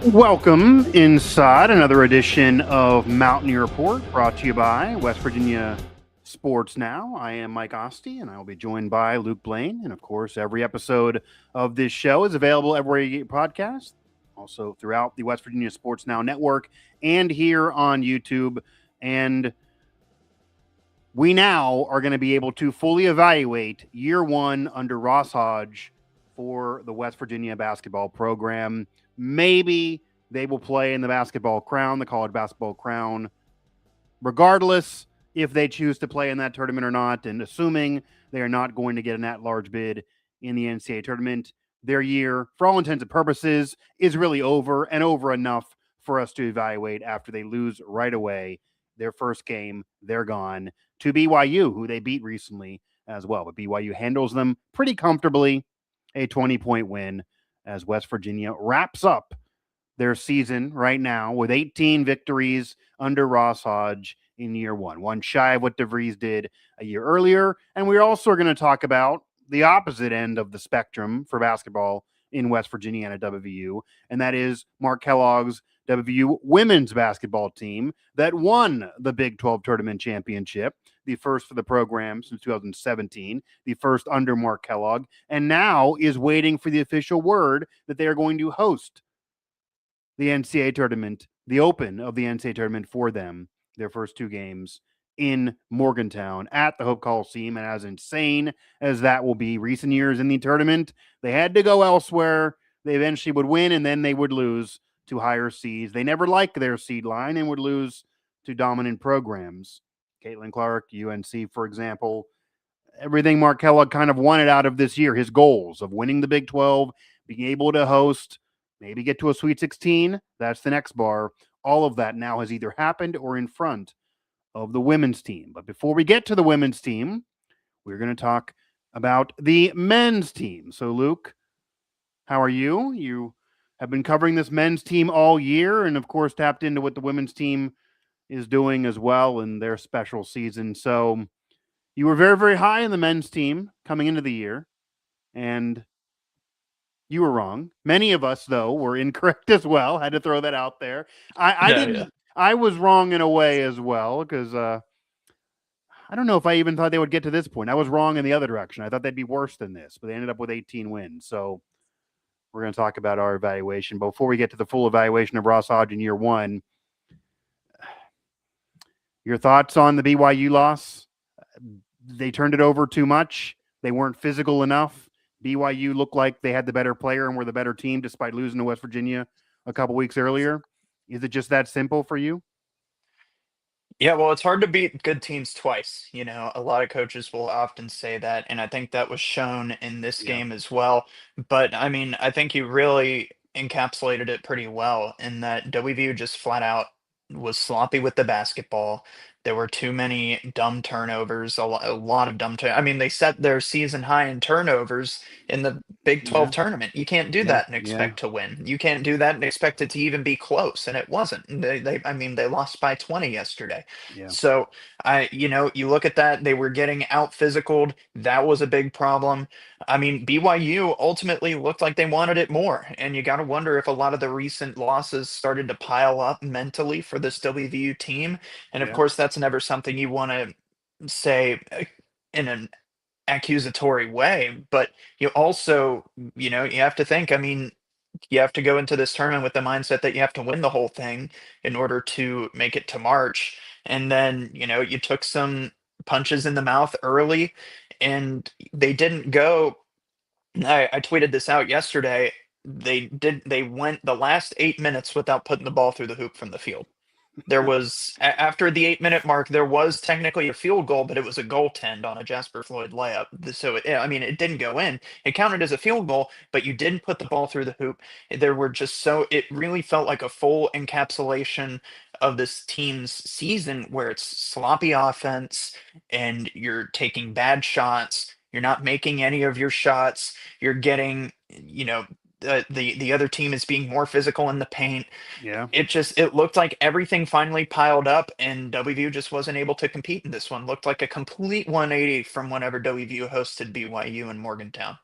Welcome inside another edition of Mountaineer Report brought to you by West Virginia Sports Now. I am Mike Asti and I will be joined by Luke Blain. And of course, every episode of this show is available everywhere you get podcasts, also throughout the West Virginia Sports Now network and here on YouTube. And we now are going to be able to fully evaluate year one under Ross Hodge for the West Virginia basketball program. Maybe they will play in the basketball crown, the college basketball crown, regardless if they choose to play in that tournament or not. And assuming they are not going to get an at-large bid in the NCAA tournament, their year, for all intents and purposes, is really over and over enough for us to evaluate after they lose right away. Their first game, they're gone to BYU, who they beat recently as well. But BYU handles them pretty comfortably, a 20-point win as West Virginia wraps up their season right now with 18 victories under Ross Hodge in year one shy of what DeVries did a year earlier. And we're also going to talk about the opposite end of the spectrum for basketball in West Virginia and at WVU, and that is Mark Kellogg's WVU women's basketball team that won the Big 12 tournament championship, the first for the program since 2017, the first under Mark Kellogg, and now is waiting for the official word that they are going to host the NCAA tournament, the open of the NCAA tournament for them, their first two games in Morgantown at the Hope Coliseum. And as insane as that will be, recent years in the tournament, they had to go elsewhere. They eventually would win, and then they would lose to higher seeds. They never liked their seed line and would lose to dominant programs. Caitlin Clark, UNC, for example. Everything Mark Kellogg kind of wanted out of this year, his goals of winning the Big 12, being able to host, maybe get to a Sweet 16. That's the next bar. All of that now has either happened or in front of the women's team. But before we get to the women's team, we're going to talk about the men's team. So, Luke, how are you? You have been covering this men's team all year and, of course, tapped into what the women's team is doing as well in their special season. So, you were very, very high in the men's team coming into the year, and you were wrong. Many of us, though, were incorrect as well. Had to throw that out there. I Yeah, didn't. yeah. I was wrong in a way as well because I don't know if I even thought they would get to this point. I was wrong in the other direction. I thought they'd be worse than this, but they ended up with 18 wins. So we're going to talk about our evaluation. But before we get to the full evaluation of Ross Hodge in year one, your thoughts on the BYU loss? They turned it over too much. They weren't physical enough. BYU looked like they had the better player and were the better team despite losing to West Virginia a couple weeks earlier. Is it just that simple for you? Yeah, well, it's hard to beat good teams twice. A lot of coaches will often say that, and I think that was shown in this Yeah. game as well. But I mean, I think you really encapsulated it pretty well in that WVU just flat out was sloppy with the basketball. There were too many dumb turnovers, a lot of dumb I mean, they set their season high in turnovers in the Big 12 Yeah. tournament. You can't do Yeah. that and Yeah. expect to win. You can't do that and expect it to even be close, and it wasn't. I mean, they lost by 20 yesterday. Yeah. So you look at that, they were getting out physicaled. That was a big problem. I mean, BYU ultimately looked like they wanted it more. And you got to wonder if a lot of the recent losses started to pile up mentally for this WVU team. And of Yeah. course, that's never something you want to say in an accusatory way, but you also, you have to think, I mean, you have to go into this tournament with the mindset that you have to win the whole thing in order to make it to March. And then, you took some punches in the mouth early and they didn't go. I tweeted this out yesterday. They went the last 8 minutes without putting the ball through the hoop from the field. After the 8-minute mark, there was technically a field goal, but it was a goaltend on a Jasper Floyd layup. So, I mean, it didn't go in. It counted as a field goal, but you didn't put the ball through the hoop. It really felt like a full encapsulation of this team's season where it's sloppy offense and you're taking bad shots. You're not making any of your shots. You're getting, the other team is being more physical in the paint. Yeah. It looked like everything finally piled up and WVU just wasn't able to compete in this one. Looked like a complete 180 from whenever WVU hosted BYU in Morgantown.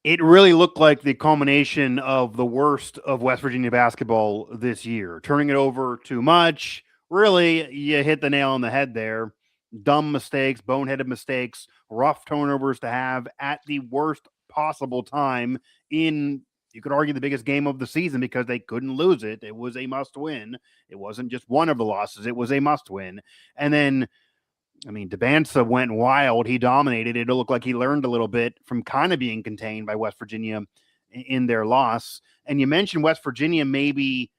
It really looked like the culmination of the worst of West Virginia basketball this year. Turning it over too much. Really, you hit the nail on the head there. Dumb mistakes, boneheaded mistakes, rough turnovers to have at the worst possible time in, you could argue, the biggest game of the season because they couldn't lose it. It was a must win. It wasn't just one of the losses, it was a must win. And then, I mean, Debansa went wild. He dominated. It looked like he learned a little bit from kind of being contained by West Virginia in their loss. And you mentioned West Virginia maybe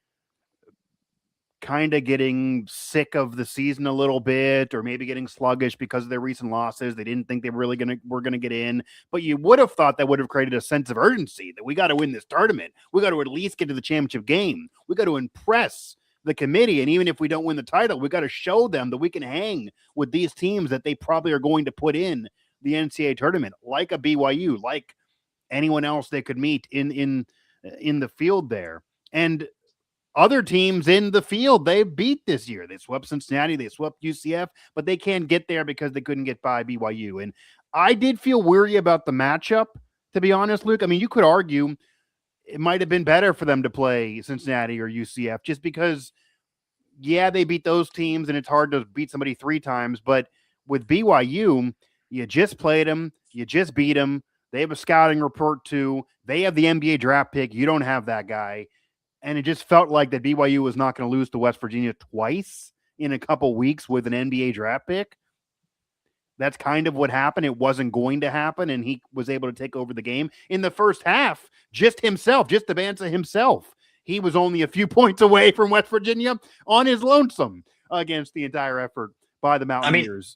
kind of getting sick of the season a little bit, or maybe getting sluggish because of their recent losses. They didn't think they were gonna get in, but you would have thought that would have created a sense of urgency that we got to win this tournament. We got to at least get to the championship game. We got to impress the committee, and even if we don't win the title, we got to show them that we can hang with these teams that they probably are going to put in the NCAA tournament, like a BYU, like anyone else they could meet in the field there. And other teams in the field they beat this year. They swept Cincinnati, they swept UCF, but they can't get there because they couldn't get by BYU. And I did feel weary about the matchup, to be honest, Luke. I mean, you could argue it might have been better for them to play Cincinnati or UCF just because, yeah, they beat those teams and it's hard to beat somebody 3 times. But with BYU, you just played them, you just beat them. They have a scouting report too. They have the NBA draft pick. You don't have that guy. And it just felt like that BYU was not going to lose to West Virginia twice in a couple weeks with an NBA draft pick. That's kind of what happened. It wasn't going to happen, and he was able to take over the game. In the first half, just Debansa himself, he was only a few points away from West Virginia on his lonesome against the entire effort by the I mean, Mountaineers.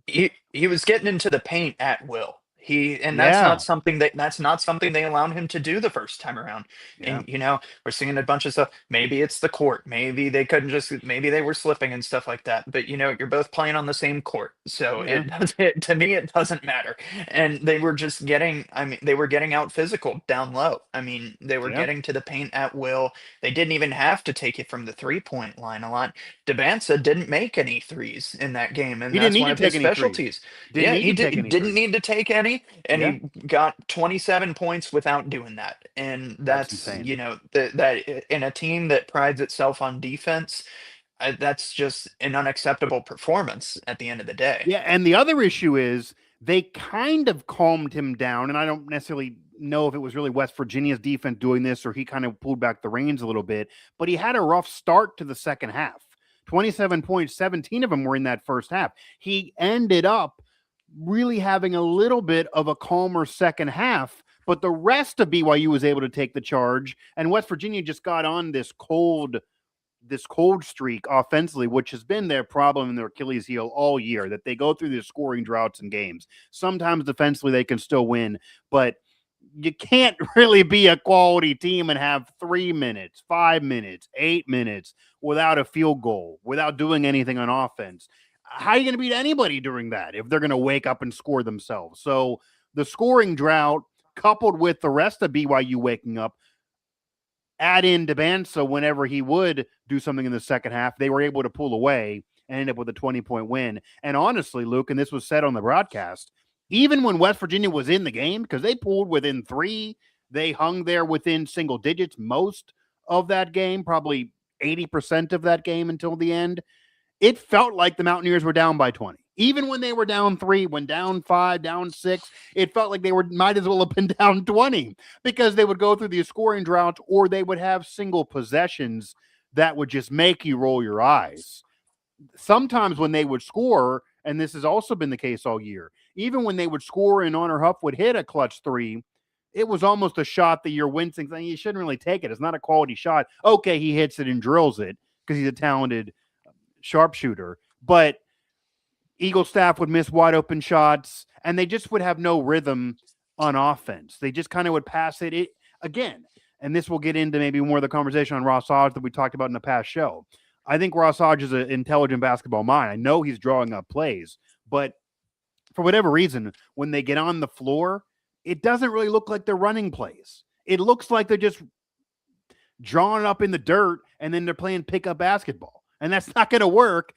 he was getting into the paint at will. Yeah, That's not something they allowed him to do the first time around. yeah, And we're seeing a bunch of stuff. Maybe it's the court. Maybe they couldn't just. Maybe they were slipping and stuff like that. But you're both playing on the same court, so yeah, to me it doesn't matter. And they were just getting. I mean, they were getting out physical down low. I mean, they were yeah. getting to the paint at will. They didn't even have to take it from the 3-point line a lot. Debansa didn't make any threes in that game, and He didn't that's need one to of take his any threes. specialties. Didn't Yeah, need he to take any didn't threes. need to take any, and Yeah, he got 27 points without doing that. And that's that's, insane. that in a team that prides itself on defense, that's just an unacceptable performance at the end of the day. Yeah, and the other issue is they kind of calmed him down, and I don't necessarily know if it was really West Virginia's defense doing this or he kind of pulled back the reins a little bit, but he had a rough start to the second half. 27 points, 17 of them were in that first half. He ended up really having a little bit of a calmer second half, but the rest of BYU was able to take the charge, and West Virginia just got on this cold streak offensively, which has been their problem and their Achilles heel all year, that they go through these scoring droughts in games. Sometimes defensively they can still win, but you can't really be a quality team and have 3 minutes, 5 minutes, 8 minutes without a field goal, without doing anything on offense. How are you going to beat anybody during that if they're going to wake up and score themselves? So the scoring drought coupled with the rest of BYU waking up, add in Debansa whenever he would do something in the second half, they were able to pull away and end up with a 20-point win. And honestly, Luke, and this was said on the broadcast, even when West Virginia was in the game, because they pulled within 3, they hung there within single digits most of that game, probably 80% of that game until the end. It felt like the Mountaineers were down by 20. Even when they were down 3, when down 5, down 6, it felt like they might as well have been down 20 because they would go through these scoring droughts or they would have single possessions that would just make you roll your eyes. Sometimes when they would score, and this has also been the case all year, even when they would score and Honor Huff would hit a clutch 3, it was almost a shot that you're wincing, saying you shouldn't really take it. It's not a quality shot. Okay, he hits it and drills it because he's a talented sharpshooter, but Eagle staff would miss wide open shots and they just would have no rhythm on offense. They just kind of would pass it again. And this will get into maybe more of the conversation on Ross Hodge that we talked about in the past show. I think Ross Hodge is an intelligent basketball mind. I know he's drawing up plays, but for whatever reason, when they get on the floor, it doesn't really look like they're running plays. It looks like they're just drawing up in the dirt and then they're playing pickup basketball. And that's not going to work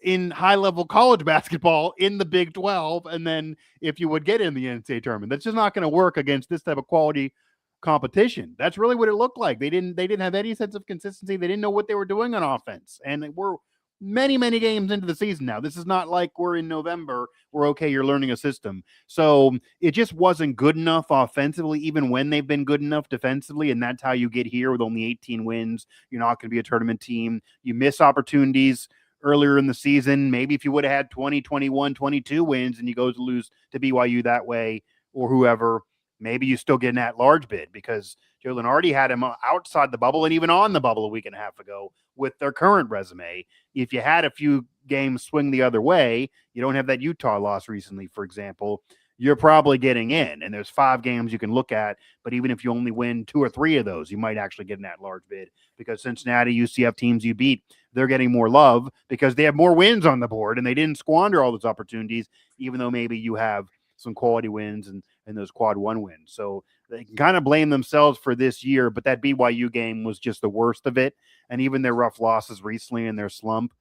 in high level college basketball in the Big 12, and then if you would get in the NCAA tournament, that's just not going to work against this type of quality competition. That's really what it looked like. They didn't have any sense of consistency. They didn't know what they were doing on offense, and we're many games into the season now. This is not like we're in November where okay, you're learning a system. So it just wasn't good enough offensively, even when they've been good enough defensively, and that's how you get here with only 18 wins. You're not going to be a tournament team. You miss opportunities earlier in the season. Maybe if you would have had 20, 21, 22 wins and you go to lose to BYU that way or whoever, maybe you still get an at-large bid because Joe Lunardi had him outside the bubble and even on the bubble a week and a half ago with their current resume. If you had a few games swing the other way, you don't have that Utah loss recently, for example, you're probably getting in. And there's 5 games you can look at, but even if you only win 2 or 3 of those, you might actually get an at-large bid because Cincinnati, UCF teams you beat, they're getting more love because they have more wins on the board and they didn't squander all those opportunities, even though maybe you have some quality wins and those quad 1 wins. So they can kind of blame themselves for this year, but that BYU game was just the worst of it. And even their rough losses recently in their slump,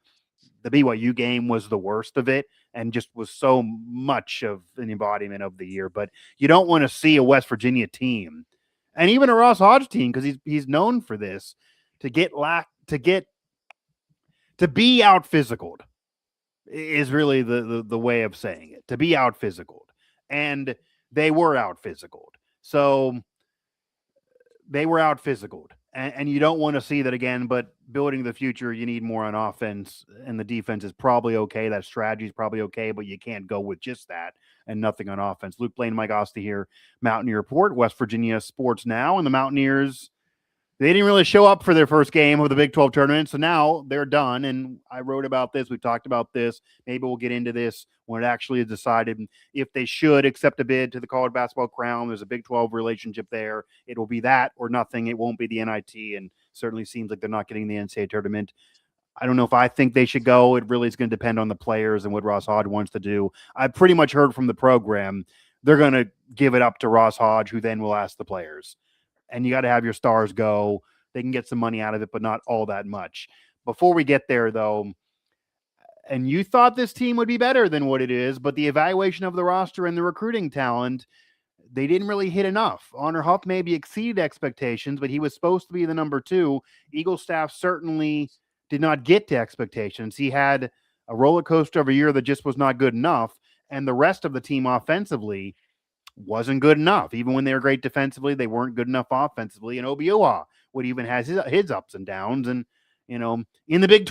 the BYU game was the worst of it and just was so much of an embodiment of the year. But you don't want to see a West Virginia team and even a Ross Hodge team, because he's known for this, to be out physicaled is really the way of saying it, to be out physicaled. And they were out physicaled. So they were out physicaled. And you don't want to see that again, but building the future, you need more on offense, and the defense is probably okay. That strategy is probably okay, but you can't go with just that and nothing on offense. Luke Blain, Mike Asti here, Mountaineer Report, West Virginia Sports Now, and the Mountaineers, they didn't really show up for their first game of the Big 12 tournament, so now they're done. And I wrote about this. We talked about this. Maybe we'll get into this when it actually is decided if they should accept a bid to the college basketball crown. There's a Big 12 relationship there. It will be that or nothing. It won't be the NIT, and certainly seems like they're not getting the NCAA tournament. I don't know if I think they should go. It really is going to depend on the players and what Ross Hodge wants to do. I pretty much heard from the program they're going to give it up to Ross Hodge, who then will ask the players. And you got to have your stars go. They can get some money out of it, but not all that much. Before we get there, though, and you thought this team would be better than what it is, but the evaluation of the roster and the recruiting talent, they didn't really hit enough. Honor Huff maybe exceeded expectations, but he was supposed to be the number 2. Eagle staff certainly did not get to expectations. He had a roller coaster of a year that just was not good enough, and the rest of the team offensively wasn't good enough. Even when they were great defensively, they weren't good enough offensively. And Obioa would even has his ups and downs. And in the Big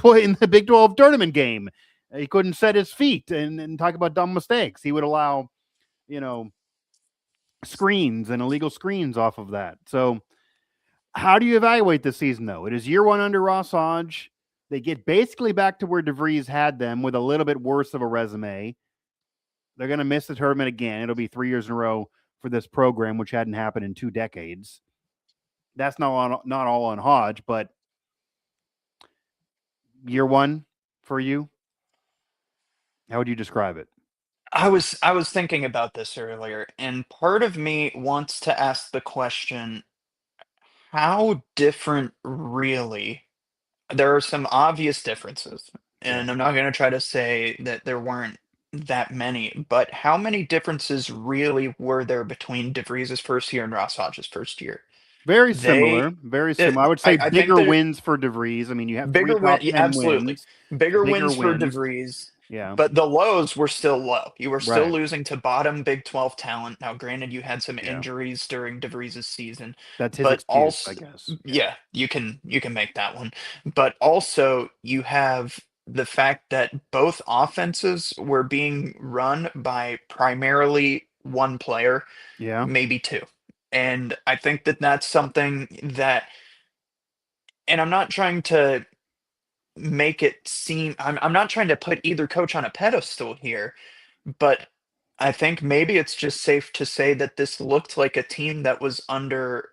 12 tournament game, he couldn't set his feet and talk about dumb mistakes. He would allow screens and illegal screens off of that. So how do you evaluate this season, though? It is year 1 under Ross Hodge. They get basically back to where DeVries had them with a little bit worse of a resume. They're going to miss the tournament again. It'll be 3 years in a row for this program, which hadn't happened in 2 decades. That's not all on Hodge, but year 1 for you, how would you describe it? I was thinking about this earlier, and part of me wants to ask the question, how different really? There are some obvious differences, Sure. and I'm not going to try to say that there weren't that many, but how many differences really were there between DeVries' first year and Ross Hodge's first year? Very similar. They, Very similar. I would say I think bigger that wins for DeVries. I mean, you have 3 bigger win, top yeah, 10 absolutely. wins, Bigger bigger wins for wins. DeVries, Yeah. but the lows were still low. You were still Right. losing to bottom Big 12 talent. Now, granted, you had some Yeah. injuries during DeVries' season, That's his but excuse, I also, guess. Yeah. yeah, you can make that one. But also, you have the fact that both offenses were being run by primarily one player, Yeah. maybe 2. And I think that that's something that, and I'm not trying to make it seem, I'm not trying to put either coach on a pedestal here, but I think maybe it's just safe to say that this looked like a team that was under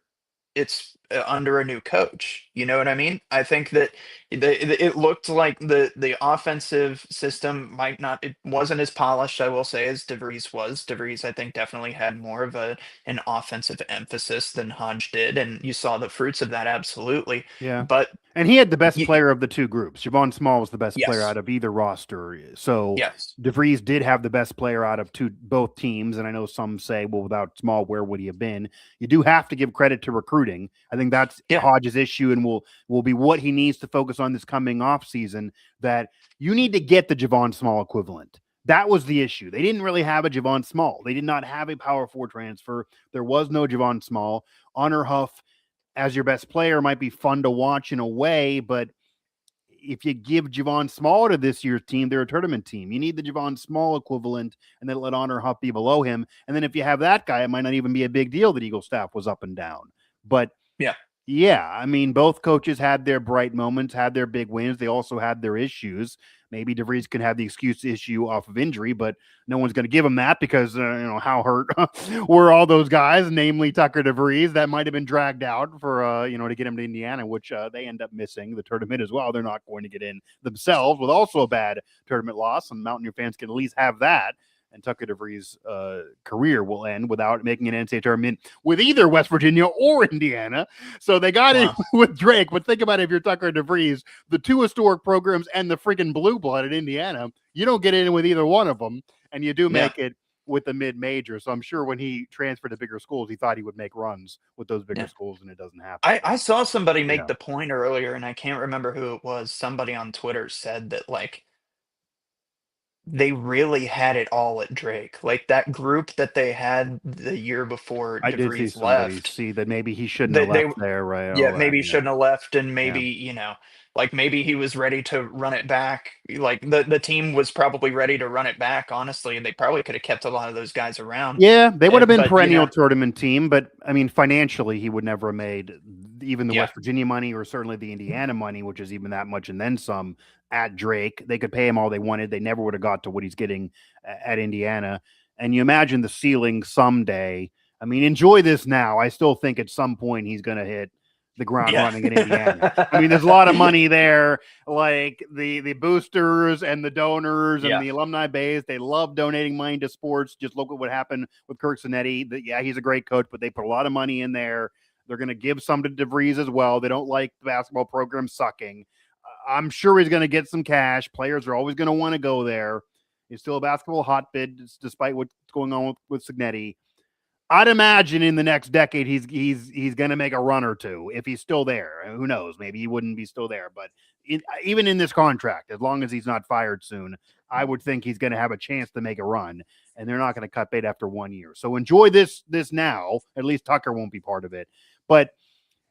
its under a new coach. You know what I mean? I think that it looked like the offensive system might not, it wasn't as polished, I will say, as DeVries was. DeVries, I think, definitely had more of an offensive emphasis than Hodge did, and you saw the fruits of that absolutely. Yeah. But And he had the best y- player of the two groups. Javon Small was the best player out yes, of either roster. So yes, DeVries did have the best player out of both teams. And I know some say, well, without Small, where would he have been? You do have to give credit to recruiting. I think that's yeah, Hodge's issue and will be what he needs to focus on this coming off season, that you need to get the Javon Small equivalent. That was the issue. They didn't really have a Javon Small. They did not have a power four transfer. There was no Javon Small. Honor Huff as your best player might be fun to watch in a way, but if you give Javon Small to this year's team, they're a tournament team. You need the Javon Small equivalent, and then let Honor Huff be below him. And then if you have that guy, it might not even be a big deal that Eagle staff was up and down. But yeah. yeah, I mean, both coaches had their bright moments, had their big wins. They also had their issues. Maybe DeVries can have the excuse issue off of injury, but no one's going to give him that because, how hurt were all those guys, namely Tucker DeVries, that might have been dragged out for, to get him to Indiana, which they end up missing the tournament as well. They're not going to get in themselves with also a bad tournament loss, and Mountaineer fans can at least have that. And Tucker DeVries' career will end without making an NCAA tournament with either West Virginia or Indiana. So they got in with Drake. But think about it, if you're Tucker DeVries, the two historic programs and the freaking blue blood at Indiana, you don't get in with either one of them, and you do make it with the mid-major. So I'm sure when he transferred to bigger schools, he thought he would make runs with those bigger schools, and it doesn't happen. I saw somebody make the point earlier, and I can't remember who it was. Somebody on Twitter said that, like, they really had it all at Drake. Like, that group that they had the year before I did see DeVries somebody left, see that maybe he shouldn't have they left there, right? yeah, All that, maybe shouldn't have left, and yeah. maybe, like, maybe he was ready to run it back. Like, the team was probably ready to run it back, honestly, and they probably could have kept a lot of those guys around. Yeah, they would have been But, perennial tournament team, but I mean, financially, he would never have made even the yeah, West Virginia money or certainly the Indiana money, which is even that much and then some at Drake. They could pay him all they wanted. They never would have got to what he's getting at Indiana. And you imagine the ceiling someday. I mean, enjoy this now. I still think at some point he's going to hit the ground running in Indiana. I mean, there's a lot of money there, like the boosters and the donors and the alumni base. They love donating money to sports. Just look at what happened with Kirk Zanetti. Yeah, he's a great coach, but they put a lot of money in there. They're going to give some to DeVries as well. They don't like the basketball program sucking. I'm sure he's going to get some cash. Players are always going to want to go there. He's still a basketball hotbed, despite what's going on with Signetti. I'd imagine in the next decade he's going to make a run or two if he's still there. Who knows? Maybe he wouldn't be still there, but even in this contract, as long as he's not fired soon, I would think he's going to have a chance to make a run. And they're not going to cut bait after 1 year. So enjoy this now. At least Tucker won't be part of it. But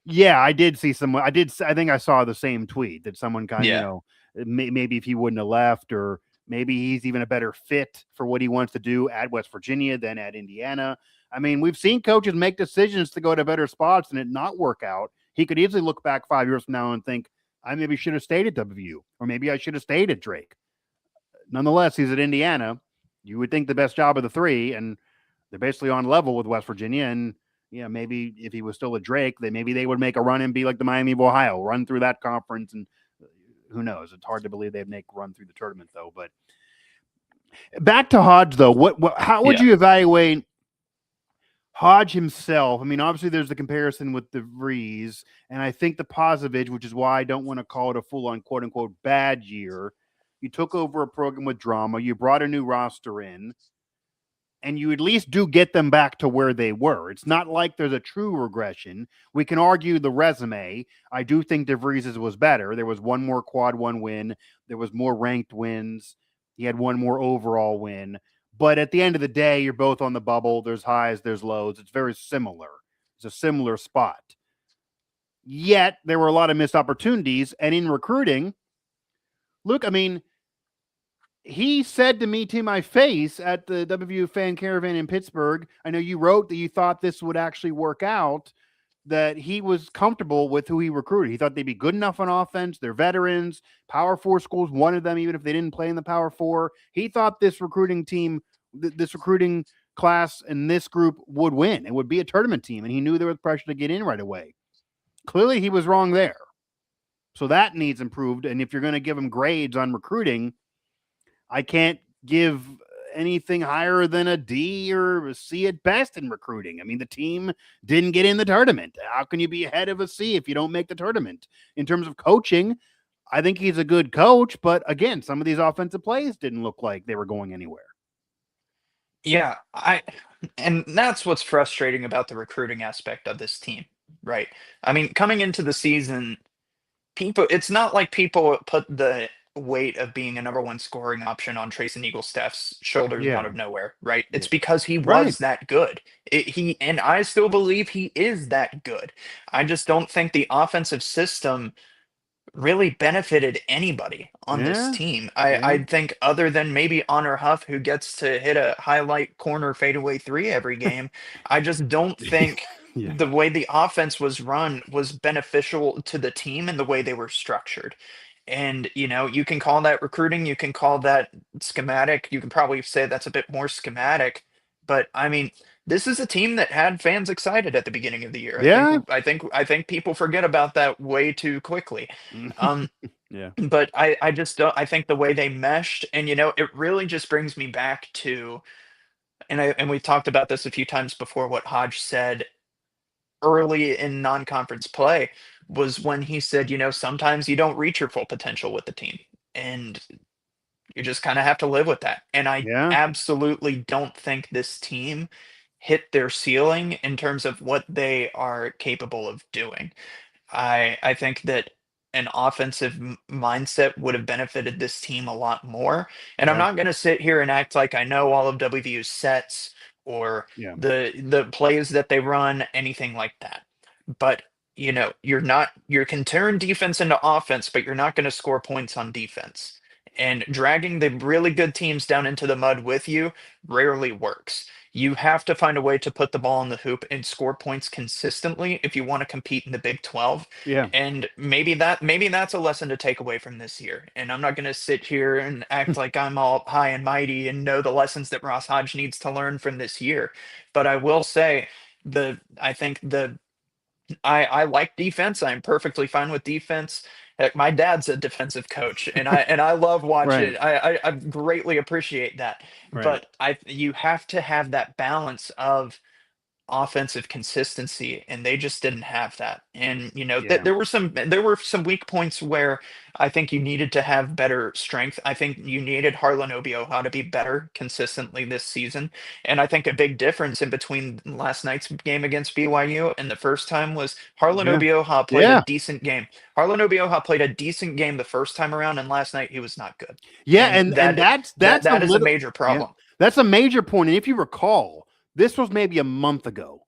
yeah, I did see someone. I think I saw the same tweet that someone kind of maybe if he wouldn't have left, or maybe he's even a better fit for what he wants to do at West Virginia than at Indiana. I mean, we've seen coaches make decisions to go to better spots and it not work out. He could easily look back 5 years from now and think, I maybe should have stayed at WVU, or maybe I should have stayed at Drake. Nonetheless, he's at Indiana. You would think the best job of the three, and they're basically on level with West Virginia. And maybe if he was still at Drake, maybe they would make a run and be like the Miami of Ohio, run through that conference. And who knows? It's hard to believe they'd make run through the tournament, though. But back to Hodge, though. How would you evaluate Hodge himself? I mean, obviously there's the comparison with DeVries, and I think the positive, which is why I don't want to call it a full-on quote-unquote bad year. You took over a program with drama. You brought a new roster in, and you at least do get them back to where they were. It's not like there's a true regression. We can argue the resume. I do think DeVries' was better. There was one more quad one win. There was more ranked wins. He had one more overall win. But at the end of the day, you're both on the bubble. There's highs, there's lows. It's very similar. It's a similar spot. Yet, there were a lot of missed opportunities. And in recruiting, Luke, I mean, he said to me to my face at the WVU fan caravan in Pittsburgh, I know you wrote that you thought this would actually work out, that he was comfortable with who he recruited. He thought they'd be good enough on offense. They're veterans. Power Four schools wanted them, even if they didn't play in the Power Four. He thought this recruiting team, this recruiting class and this group would win. It would be a tournament team, and he knew there was pressure to get in right away. clearly he was wrong there. So that needs improved. And if you're going to give him grades on recruiting, I can't give anything higher than a D or a C at best in recruiting. I mean, the team didn't get in the tournament. How can you be ahead of a C if you don't make the tournament? In terms of coaching, I think he's a good coach, but again, some of these offensive plays didn't look like they were going anywhere. Yeah, and that's what's frustrating about the recruiting aspect of this team, right? I mean, coming into the season, it's not like people put the weight of being a number one scoring option on Trace and Eaglestaff's shoulders out Yeah. of nowhere, right? It's Yeah. because he Right. was that good. And I still believe he is that good. I just don't think the offensive system really benefited anybody on this Yeah. team. Yeah. I think other than maybe Honor Huff, who gets to hit a highlight corner fadeaway three every game, I just don't think Yeah. the way the offense was run was beneficial to the team and the way they were structured. And you can call that recruiting, you can call that schematic, you can probably say that's a bit more schematic, but I mean, this is a team that had fans excited at the beginning of the year. Yeah. I think people forget about that way too quickly. Um, Yeah. but I just don't. I think the way they meshed, and it really just brings me back to, and we talked about this a few times before. What Hodge said early in non-conference play was when he said, sometimes you don't reach your full potential with the team, and you just kind of have to live with that. And I Yeah. absolutely don't think this team hit their ceiling in terms of what they are capable of doing. I think that an offensive mindset would have benefited this team a lot more. And I'm Yeah. not going to sit here and act like I know all of WVU's sets or Yeah. the plays that they run, anything like that. But you can turn defense into offense, but you're not going to score points on defense. And dragging the really good teams down into the mud with you rarely works. You have to find a way to put the ball in the hoop and score points consistently if you want to compete in the Big 12. Yeah. And maybe that's a lesson to take away from this year. And I'm not going to sit here and act like I'm all high and mighty and know the lessons that Ross Hodge needs to learn from this year. But I will say I think I like defense. I'm perfectly fine with defense. Heck, my dad's a defensive coach, and I love Right. watching. I greatly appreciate that. Right. But you have to have that balance of offensive consistency, and they just didn't have that. And Yeah. there were some weak points where I think you needed to have better strength. I think you needed Harlan Obioha to be better consistently this season. And I think a big difference in between last night's game against BYU and the first time was Harlan Yeah. Obioha played a Yeah. decent game. Harlan Obioha played a decent game the first time around, and last night he was not good. Yeah. And And that's a that is a little, major yeah, problem. that's a major point. And if you recall, this was maybe a month ago.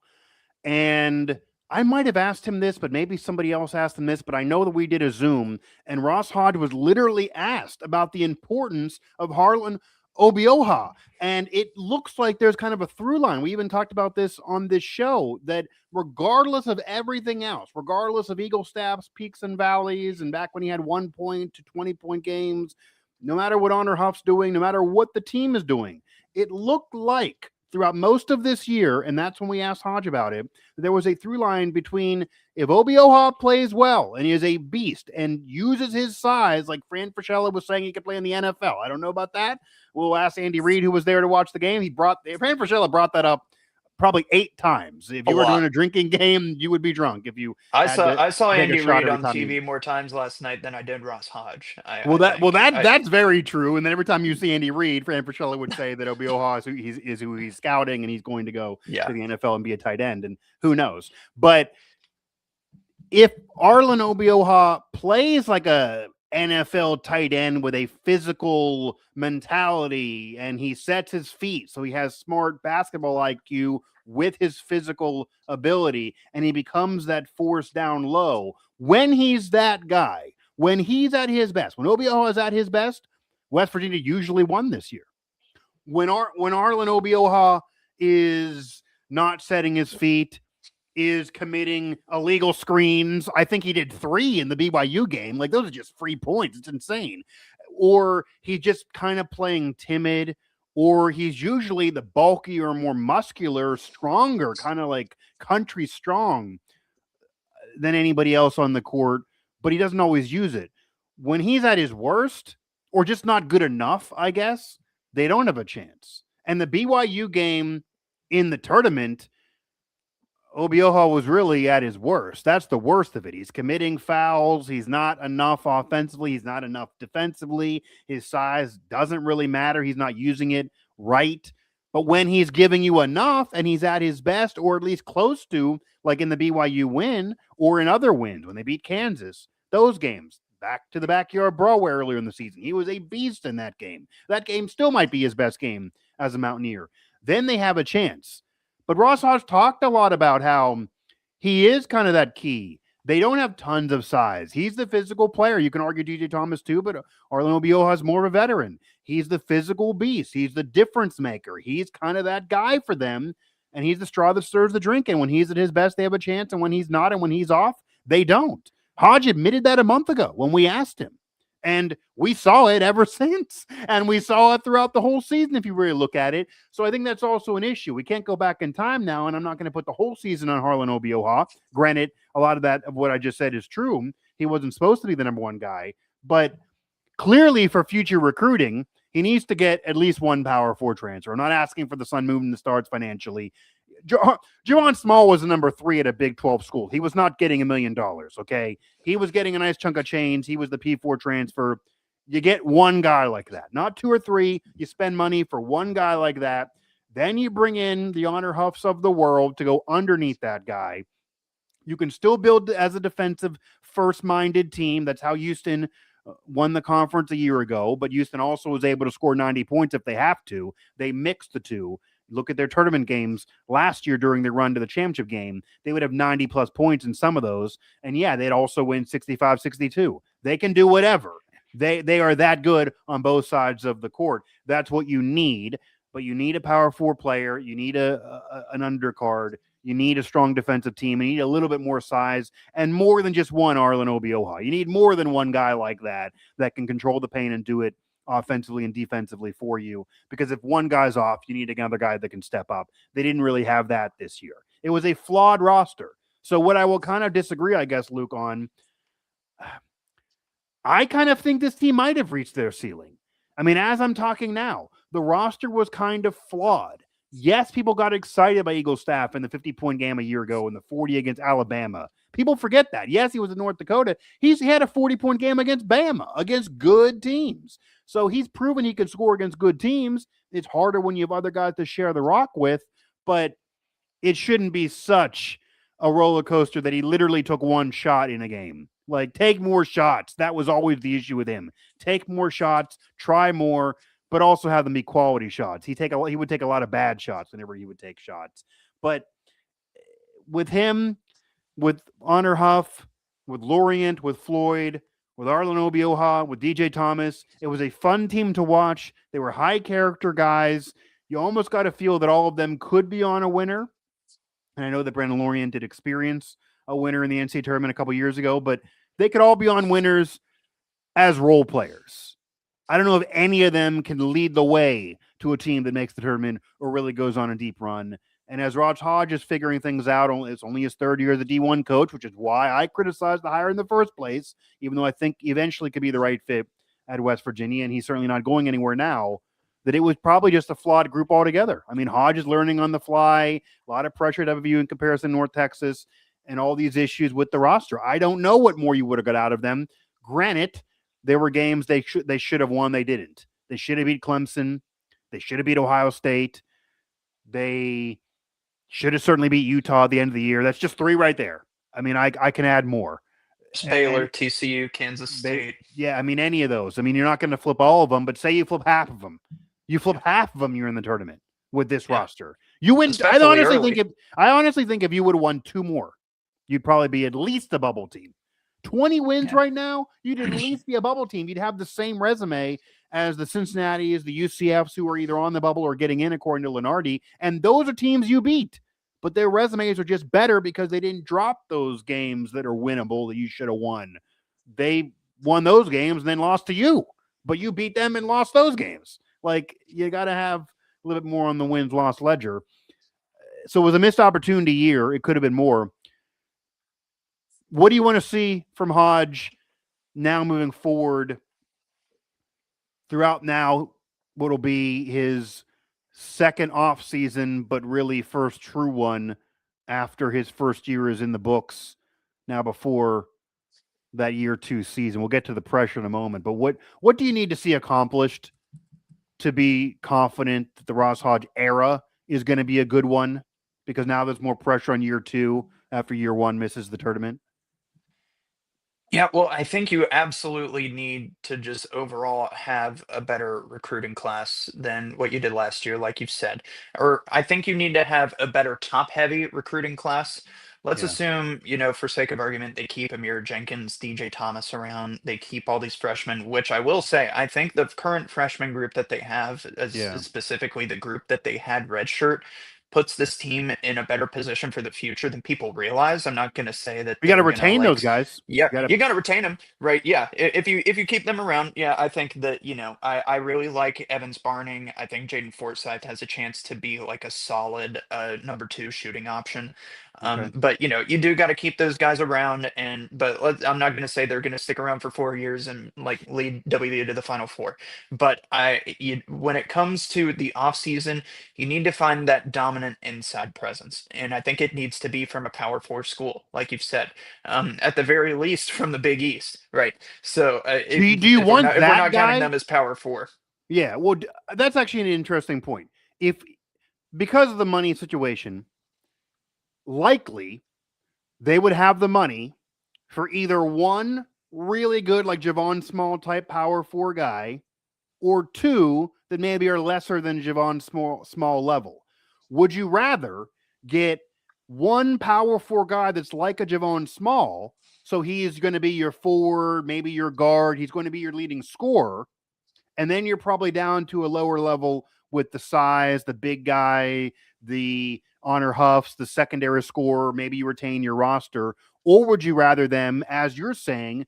And I might have asked him this, but maybe somebody else asked him this. But I know that we did a Zoom, and Ross Hodge was literally asked about the importance of Harlan Obioha. And it looks like there's kind of a through line. We even talked about this on this show that regardless of everything else, regardless of Eagle Staff's peaks and valleys, and back when he had 1 point to 20-point games, no matter what Honor Huff's doing, no matter what the team is doing, it looked like throughout most of this year, and that's when we asked Hodge about it, there was a through line between if Obioha plays well and he is a beast and uses his size, like Fran Fraschilla was saying he could play in the NFL. I don't know about that. We'll ask Andy Reid, who was there to watch the game. Fran Fraschilla brought that up probably 8 times. If A you were doing lot. a drinking game, you would be drunk if you had to I saw take a Andy shot Reid every on time you. TV more times last night than I did Ross Hodge. Well, that's very true. And then every time you see Andy Reid, Fran Fraschilla would say that Obioha is who he's scouting, and he's going to go Yeah. to the NFL and be a tight end, and who knows. But if Arlen Obioha plays like a NFL tight end with a physical mentality, and he sets his feet, so he has smart basketball IQ with his physical ability, and he becomes that force down low, when he's that guy, when he's at his best, when Obioha is at his best, West Virginia usually won this year. When Arlen Obioha is not setting his feet, is committing illegal screens. I think he did 3 in the BYU game. Like, those are just free points. It's insane. Or he's just kind of playing timid, or he's usually the bulkier, more muscular, stronger, kind of like country strong. than anybody else on the court, but he doesn't always use it. When he's at his worst, or just not good enough, I guess, they don't have a chance. And the BYU game in the tournament, Obioha was really at his worst. That's the worst of it. He's committing fouls. He's not enough offensively. He's not enough defensively. His size doesn't really matter. He's not using it right. But when he's giving you enough and he's at his best, or at least close to, like in the BYU win or in other wins when they beat Kansas, those games, back to the backyard brawl earlier in the season, he was a beast in that game. That game still might be his best game as a Mountaineer. Then they have a chance. But Ross Hodge talked a lot about how he is kind of that key. They don't have tons of size. He's the physical player. You can argue DJ Thomas too, but Arlen Obioha is more of a veteran. He's the physical beast. He's the difference maker. He's kind of that guy for them, and he's the straw that stirs the drink. And when he's at his best, they have a chance, and when he's not and when he's off, they don't. Hodge admitted that a month ago when we asked him. And we saw it ever since. And we saw it throughout the whole season, if you really look at it. So I think that's also an issue. We can't go back in time now, and I'm not going to put the whole season on Harlan Obioha. Granted, a lot of that of what I just said is true. He wasn't supposed to be the number one guy. But clearly for future recruiting, he needs to get at least one Power 4 transfer. I'm not asking for the sun, moon, and the stars financially. Javon Small was the number 3 at a Big 12 school. He was not getting $1 million, okay? He was getting a nice chunk of change. He was the P4 transfer. You get one guy like that, not 2 or 3. You spend money for one guy like that. Then you bring in the Honor Huffs of the world to go underneath that guy. You can still build as a defensive, first-minded team. That's how Houston won the conference a year ago, but Houston also was able to score 90 points if they have to. They mixed the two. Look at their tournament games last year during their run to the championship game. They would have 90-plus points in some of those. And, yeah, they'd also win 65-62. They can do whatever. They are that good on both sides of the court. That's what you need. But you need a Power 4 player. You need an undercard. You need a strong defensive team. You need a little bit more size and more than just one Arlen Obioha. You need more than one guy like that can control the paint and do it offensively and defensively for you, because if one guy's off, you need another guy that can step up. They didn't really have that this year. It was a flawed roster. So what I will kind of disagree, I guess, Luke, on, I kind of think this team might have reached their ceiling. I mean, as I'm talking now, the roster was kind of flawed. Yes, people got excited by Eagle Staff in the 50-point game a year ago and the 40 against Alabama. People forget that. Yes, he was in North Dakota. He had a 40-point game against Bama, against good teams. So he's proven he can score against good teams. It's harder when you have other guys to share the rock with, but it shouldn't be such a roller coaster that he literally took one shot in a game. Like, take more shots. That was always the issue with him. Take more shots, try more, but also have them be quality shots. He would take a lot of bad shots whenever he would take shots. But with him, with Honor Huff, with Lorient, with Floyd, with Arlen Obioha, with DJ Thomas, it was a fun team to watch. They were high character guys. You almost got to feel that all of them could be on a winner. And I know that Brandon Lorient did experience a winner in the NCAA tournament a couple years ago, but they could all be on winners as role players. I don't know if any of them can lead the way to a team that makes the tournament or really goes on a deep run. And as Ross Hodge is figuring things out, it's only his third year as a D1 coach, which is why I criticized the hire in the first place, even though I think eventually could be the right fit at West Virginia, and he's certainly not going anywhere now, that it was probably just a flawed group altogether. I mean, Hodge is learning on the fly, a lot of pressure at WVU in comparison to North Texas, and all these issues with the roster. I don't know what more you would have got out of them. Granted, there were games they should have won. They didn't. They should have beat Clemson. They should have beat Ohio State. They should have certainly beat Utah at the end of the year. That's just 3 right there. I mean, I can add more. Baylor, TCU, Kansas State. Yeah, I mean, any of those. I mean, you're not going to flip all of them, but say you flip half of them. You flip half of them, you're in the tournament with this roster. You win. I honestly think if you would have won 2 more, you'd probably be at least a bubble team. 20 wins right now, you'd at least be a bubble team. You'd have the same resume as the Cincinnatis, the UCFs, who are either on the bubble or getting in, according to Lenardi. And those are teams you beat. But their resumes are just better because they didn't drop those games that are winnable that you should have won. They won those games and then lost to you. But you beat them and lost those games. Like, you got to have a little bit more on the wins-loss ledger. So it was a missed opportunity year. It could have been more. What do you want to see from Hodge now moving forward throughout now what'll be his second off season, but really first true one after his first year is in the books now before that year two season. We'll get to the pressure in a moment, but what do you need to see accomplished to be confident that the Ross Hodge era is going to be a good one? Because now there's more pressure on year two after year one misses the tournament. Yeah, well, I think you absolutely need to just overall have a better recruiting class than what you did last year, like you've said. Or I think you need to have a better top-heavy recruiting class. Let's Yeah. assume, for sake of argument, they keep Amir Jenkins, DJ Thomas around. They keep all these freshmen, which I will say, I think the current freshman group that they have, as Yeah. specifically the group that they had redshirt, puts this team in a better position for the future than people realize. I'm not going to say that We got to they're going to retain those like guys. yeah, You got to you got to retain them, right? Yeah, if you keep them around, yeah, I think that I really like Evans Barning. I think Jaden Forsyth has a chance to be like a solid number two shooting option. okay. But you do got to keep those guys around, I'm not going to say they're going to stick around for 4 years and like lead WVU to the Final Four. But when it comes to the off season, you need to find that dominant inside presence, and I think it needs to be from a Power Four school, like you've said, at the very least from the Big East, right? So Do you want if we're that not counting guy? them as Power Four, Yeah. Well, that's actually an interesting point. If because of the money situation, likely they would have the money for either one really good, like Javon Small type power four guy, or two that maybe are lesser than Javon Small level. Would you rather get one power four guy that's like a Javon Small? So he is going to be your forward, maybe your guard. He's going to be your leading scorer. And then you're probably down to a lower level with the size, the big guy, the honor huffs, the secondary scorer. Maybe you retain your roster. Or would you rather them, as you're saying,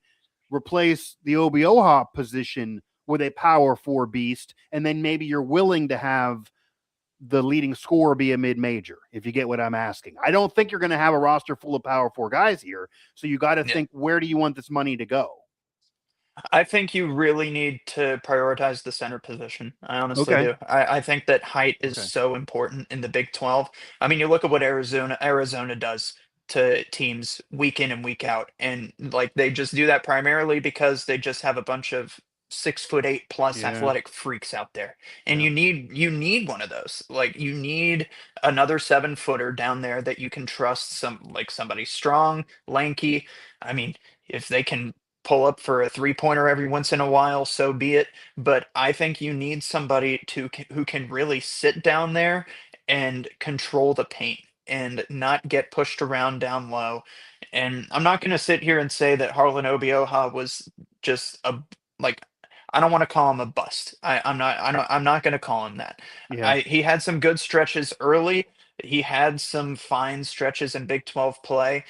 replace the Obioha position with a power four beast, and then maybe you're willing to have the leading scorer be a mid major, if you get what I'm asking. I don't think you're going to have a roster full of power four guys here. So you got to yeah. think, where do you want this money to go? I think you really need to prioritize the center position. I honestly Okay. do. I think that height is Okay. so important in the Big 12. I mean, you look at what Arizona does to teams week in and week out, and like they just do that primarily because they just have a bunch of 6'8" plus Yeah. athletic freaks out there. And Yeah. you need one of those. Like you need another 7-footer down there that you can trust, somebody strong, lanky. I mean, if they can pull up for a three-pointer every once in a while, so be it. But I think you need somebody who can really sit down there and control the paint and not get pushed around down low. And I'm not going to sit here and say that Harlan Obioha was just like I don't want to call him a bust. I'm not going to call him that. Yeah. He had some good stretches early. He had some fine stretches in Big 12 play.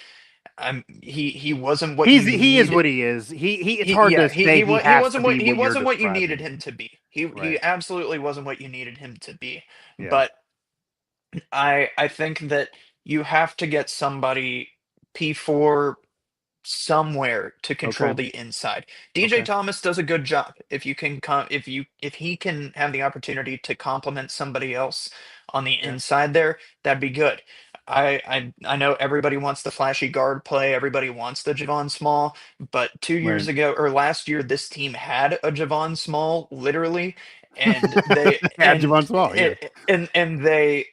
He wasn't what you He is need. what he is. He it's He hard yeah to say he he has to wasn't be what he what you're wasn't what you needed describing. him to be. He Right. absolutely wasn't what you needed him to be. Yeah. But I think that you have to get somebody P4 somewhere to control Okay. the inside. DJ Okay. Thomas does a good job. If he can have the opportunity to complement somebody else on the Yeah. inside there, that'd be good. I know everybody wants the flashy guard play, everybody wants the Javon Small, but 2 years Right. ago or last year, this team had a Javon Small, literally, and they Yeah, Javon Small. Yeah. and they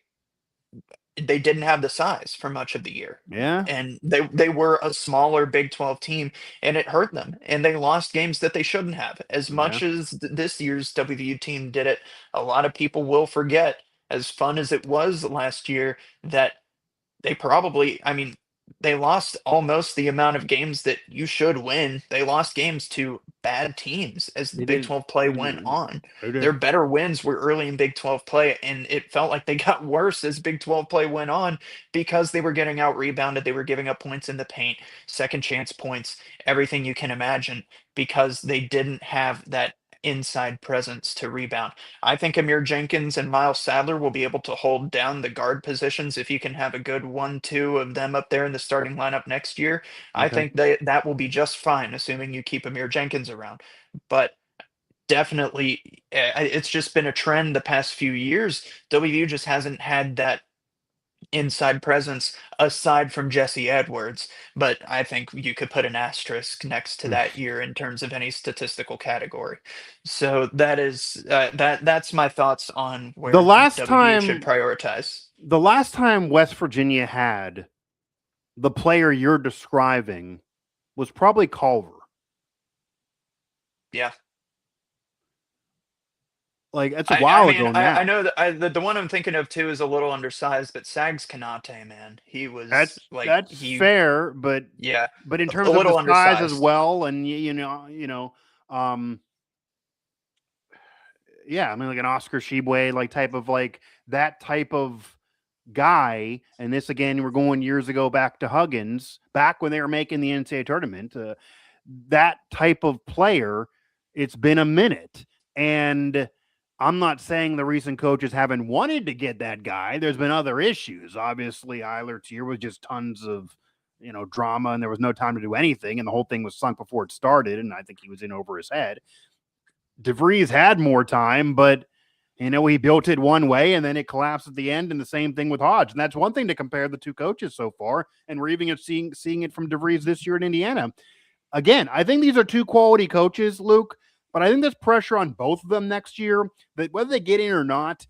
didn't have the size for much of the year. Yeah. And they were a smaller Big 12 team, and it hurt them. And they lost games that they shouldn't have. As Yeah. much as this year's WVU team did it, a lot of people will forget, as fun as it was last year, that I mean, they lost almost the amount of games that you should win. They lost games to bad teams as the They Big did. 12 play They went did. on. They Their did. better wins were early in Big 12 play, and it felt like they got worse as Big 12 play went on because they were getting out rebounded. They were giving up points in the paint, second chance points, everything you can imagine, because they didn't have that inside presence to rebound. I think Amir Jenkins and Miles Sadler will be able to hold down the guard positions if you can have a good 1-2 of them up there in the starting lineup next year. I Okay. think that will be just fine, assuming you keep Amir Jenkins around. But definitely, it's just been a trend the past few years. WVU just hasn't had that inside presence aside from Jesse Edwards, but I think you could put an asterisk next to that year in terms of any statistical category. So that is that's my thoughts on The where last WVU should time prioritize. the last time West Virginia had the player you're describing was probably Culver. Yeah. Like that's a I while mean, ago I now. know that the one I'm thinking of too is a little undersized, but Sags Kanate, man, he was like That's fair, but yeah, in a terms of the little size as undersized. well, and um, yeah, I mean like an Oscar Shibwe, like type of like that type of guy. And this again, we're going years ago back to Huggins, back when they were making the NCAA tournament. That type of player, it's been a minute, and I'm not saying the recent coaches haven't wanted to get that guy. There's been other issues. Obviously, Eilert's year was just tons of drama, and there was no time to do anything, and the whole thing was sunk before it started. And I think he was in over his head. DeVries had more time, but he built it one way and then it collapsed at the end. And the same thing with Hodge. And that's one thing to compare the two coaches so far. And we're even seeing it from DeVries this year in Indiana. Again, I think these are two quality coaches, Luke, but I think there's pressure on both of them next year that whether they get in or not,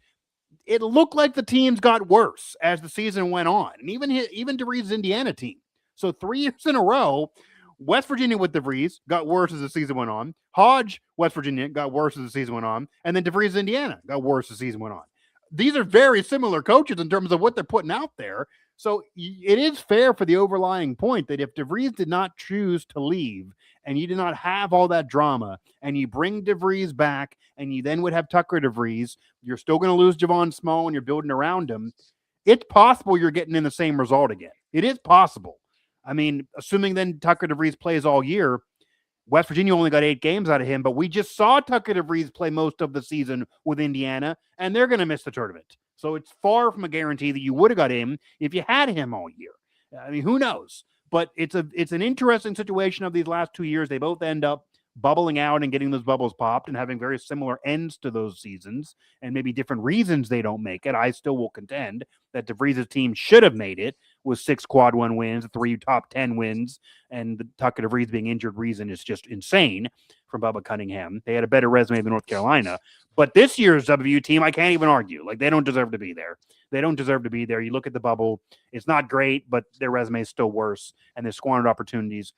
it looked like the teams got worse as the season went on. And even DeVries' Indiana team. So 3 years in a row, West Virginia with DeVries got worse as the season went on. Hodge, West Virginia, got worse as the season went on. And then DeVries, Indiana, got worse as the season went on. These are very similar coaches in terms of what they're putting out there. So it is fair for the overlying point that if DeVries did not choose to leave and you did not have all that drama and you bring DeVries back and you then would have Tucker DeVries, you're still going to lose Javon Small and you're building around him. It's possible you're getting in the same result again. It is possible. I mean, assuming then Tucker DeVries plays all year, West Virginia only got 8 games out of him, but we just saw Tucker DeVries play most of the season with Indiana, and they're going to miss the tournament. So it's far from a guarantee that you would have got him if you had him all year. I mean, who knows? But it's an interesting situation of these last 2 years. They both end up bubbling out and getting those bubbles popped and having very similar ends to those seasons and maybe different reasons they don't make it. I still will contend that DeVries' team should have made it with 6 quad one wins, 3 top 10 wins, and the Tucker DeVries being injured reason is just insane from Bubba Cunningham. They had a better resume than North Carolina. But this year's WVU team, I can't even argue. Like, they don't deserve to be there. They don't deserve to be there. You look at the bubble, it's not great, but their resume is still worse, and they squandered opportunities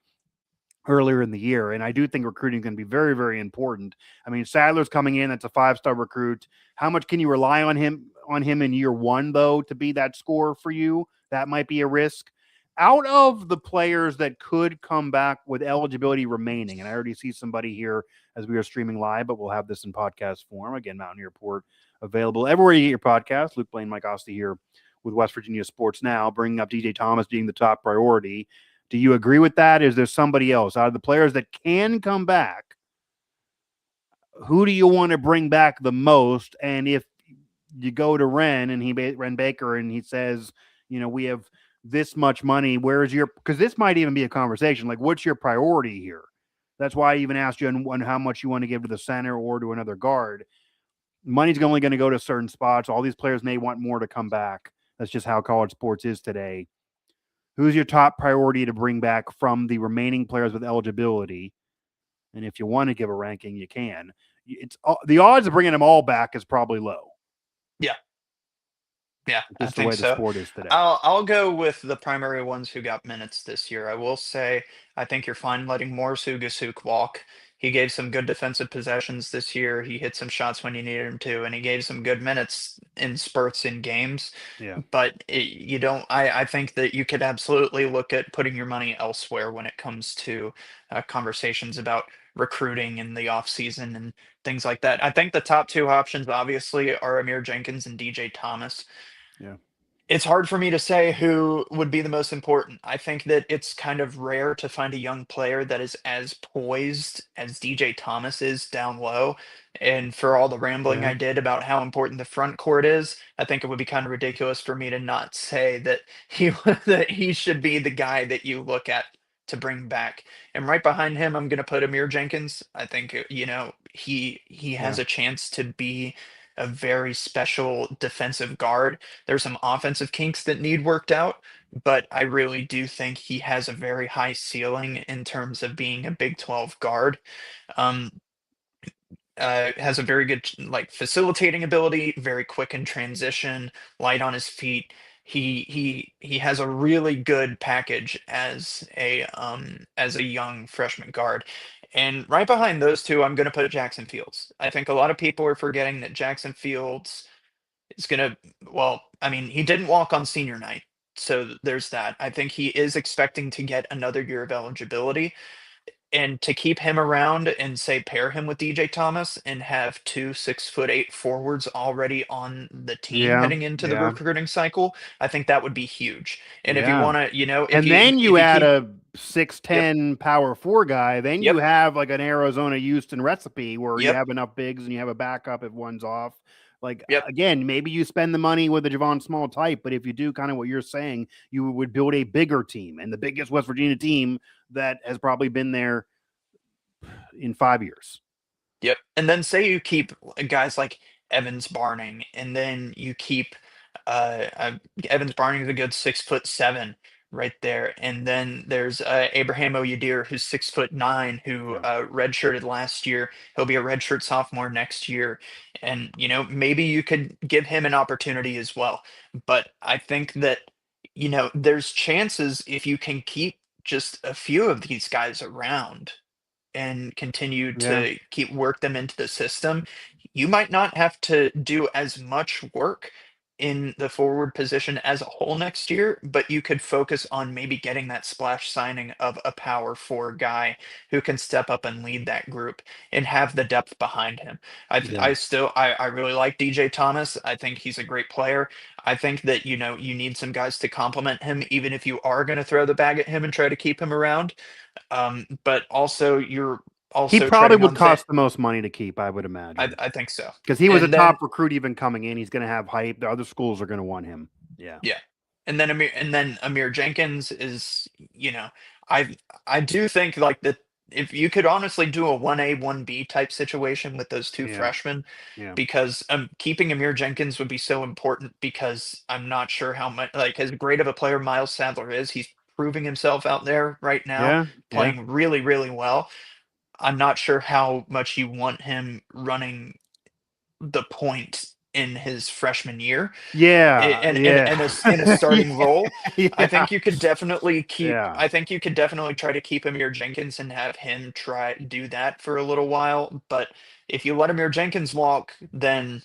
earlier in the year. And I do think recruiting is going to be very, very important. I mean, Sadler's coming in, that's a 5-star recruit. How much can you rely on him in year one, though, to be that scorer for you? That might be a risk. Out of the players that could come back with eligibility remaining, and I already see somebody here as we are streaming live, but we'll have this in podcast form. Again, Mountaineer Report available everywhere you get your podcast. Luke Blain, Mike Asti here with West Virginia Sports Now, bringing up DJ Thomas being the top priority. Do you agree with that? Is there somebody else out of the players that can come back? Who do you want to bring back the most? And if you go to Ren Baker, and he says, we have this much money, where's your, because this might even be a conversation, like, what's your priority here? That's why I even asked you on how much you want to give to the center or to another guard. Money's only going to go to certain spots. All these players may want more to come back. That's just how college sports is today. Who's your top priority to bring back from the remaining players with eligibility? And if you want to give a ranking, you can. It's the odds of bringing them all back is probably low. Yeah. Yeah, I Just the think way the so. sport is today. I'll go with the primary ones who got minutes this year. I will say I think you're fine letting Morris Ugasuk walk. He gave some good defensive possessions this year. He hit some shots when you needed him to, and he gave some good minutes in spurts in games. Yeah. But you don't. I think that you could absolutely look at putting your money elsewhere when it comes to conversations about recruiting in the off season and things like that. I think the top 2 options obviously are Amir Jenkins and DJ Thomas. Yeah. It's hard for me to say who would be the most important. I think that it's kind of rare to find a young player that is as poised as DJ Thomas is down low. And for all the rambling Yeah, I did about how important the front court is, I think it would be kind of ridiculous for me to not say that he that he should be the guy that you look at to bring back. And right behind him, I'm going to put Amir Jenkins. I think he has yeah, a chance to be a very special defensive guard. There's some offensive kinks that need worked out, but I really do think he has a very high ceiling in terms of being a Big 12 guard. Um, has a very good like facilitating ability, very quick in transition, light on his feet. He has a really good package as a young freshman guard. And right behind those two, I'm going to put Jackson Fields. I think a lot of people are forgetting that Jackson Fields is gonna well, I mean, he didn't walk on senior night, so there's that. I think he is expecting to get another year of eligibility, and to keep him around and say pair him with DJ Thomas and have 2 6'8" forwards already on the team yeah, heading into the yeah, recruiting cycle, I think that would be huge. And if you yeah. wanna, And then you if you add keep a Yep, 6'10" power four guy, then you yep, have like an Arizona Houston recipe where you yep, have enough bigs and you have a backup if one's off. Like yep. again, maybe you spend the money with the Javon Small type, but if you do kind of what you're saying, you would build a bigger team and the biggest West Virginia team that has probably been there in 5 years. Yep. And then say you keep guys like Evans Barning, and then you keep Evans Barning is a good 6'7" right there. And then there's Abraham Oyedir, who's 6'9", who Yeah. redshirted last year. He'll be a redshirt sophomore next year. And maybe you could give him an opportunity as well. But I think that, there's chances if you can keep just a few of these guys around and continue Yeah. to keep work them into the system, you might not have to do as much work in the forward position as a whole next year, but you could focus on maybe getting that splash signing of a power four guy who can step up and lead that group and have the depth behind him. Yeah. I really like DJ Thomas. I think he's a great player. I think that you need some guys to complement him, even if you are going to throw the bag at him and try to keep him around. But also you're He also probably treading would on thin. cost the most money to keep, I would imagine. I think so. Because he was a And then top recruit even coming in. He's going to have hype. The other schools are going to want him. Yeah. yeah. And then Amir Jenkins is, I I do think like that if you could honestly do a 1A, 1B type situation with those two Yeah. freshmen, Yeah. because keeping Amir Jenkins would be so important because I'm not sure how much like as great of a player Miles Sadler is, he's proving himself out there right now, Yeah. Yeah. playing really, really well. I'm not sure how much you want him running the point in his freshman year Yeah. Yeah. in a starting Yeah. role. Yeah. I Yeah. think you could definitely try to keep Amir Jenkins and have him try do that for a little while. But if you let Amir Jenkins walk, then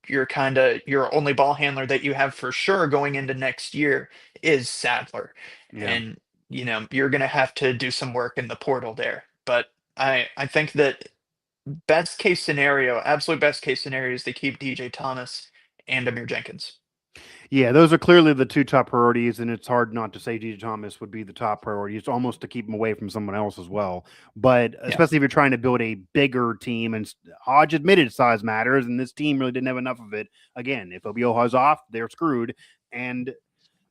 you're kind of your only ball handler that you have for sure going into next year is Sadler. Yeah. And you're gonna have to do some work in the portal there. But I think that best case scenario, absolute best case scenario is they keep DJ Thomas and Amir Jenkins. Yeah, those are clearly the two top priorities, and it's hard not to say DJ Thomas would be the top priority. It's almost to keep him away from someone else as well. But Yeah. especially if you're trying to build a bigger team, and Hodge admitted size matters, and this team really didn't have enough of it. Again, if Obioha's off, they're screwed, and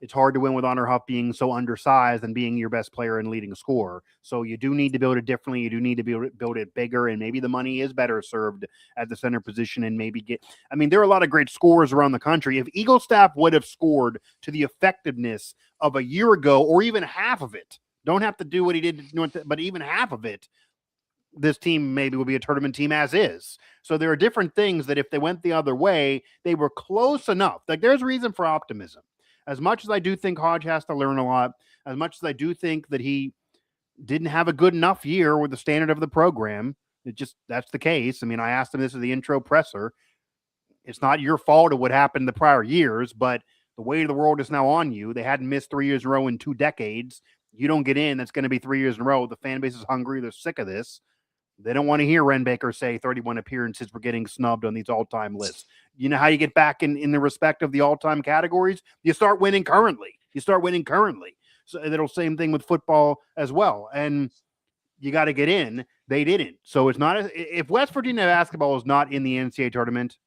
it's hard to win with Honor Huff being so undersized and being your best player and leading scorer. So you do need to build it differently. You do need to build it bigger, and maybe the money is better served at the center position and maybe get. I mean, there are a lot of great scorers around the country. If Eagle staff would have scored to the effectiveness of a year ago, or even half of it, don't have to do what he did, but even half of it, this team maybe will be a tournament team as is. So there are different things that if they went the other way, they were close enough. Like there's reason for optimism. As much as I do think Hodge has to learn a lot, as much as I do think that he didn't have a good enough year with the standard of the program, that's the case. I mean, I asked him this at the intro presser. It's not your fault of what happened the prior years, but the weight of the world is now on you. They hadn't missed 3 years in a row in 2 decades. You don't get in, that's going to be 3 years in a row. The fan base is hungry. They're sick of this. They don't want to hear Ren Baker say 31 appearances for getting snubbed on these all-time lists. You know how you get back in the respect of the all-time categories? You start winning currently. So it'll same thing with football as well. And you got to get in. They didn't. So it's not if West Virginia basketball is not in the NCAA tournament,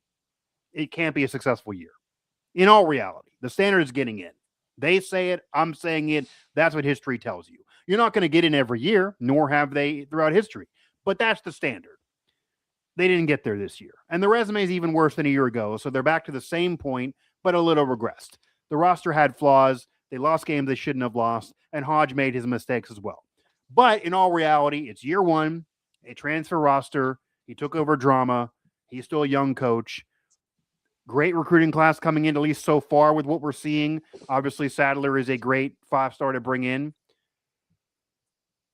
it can't be a successful year. In all reality, the standard is getting in. They say it. I'm saying it. That's what history tells you. You're not going to get in every year, nor have they throughout history. But that's the standard. They didn't get there this year. And the resume is even worse than a year ago. So they're back to the same point, but a little regressed. The roster had flaws. They lost games they shouldn't have lost. And Hodge made his mistakes as well. But in all reality, it's year one, a transfer roster. He took over drama. He's still a young coach. Great recruiting class coming in, at least so far with what we're seeing. Obviously, Sadler is a great 5-star to bring in.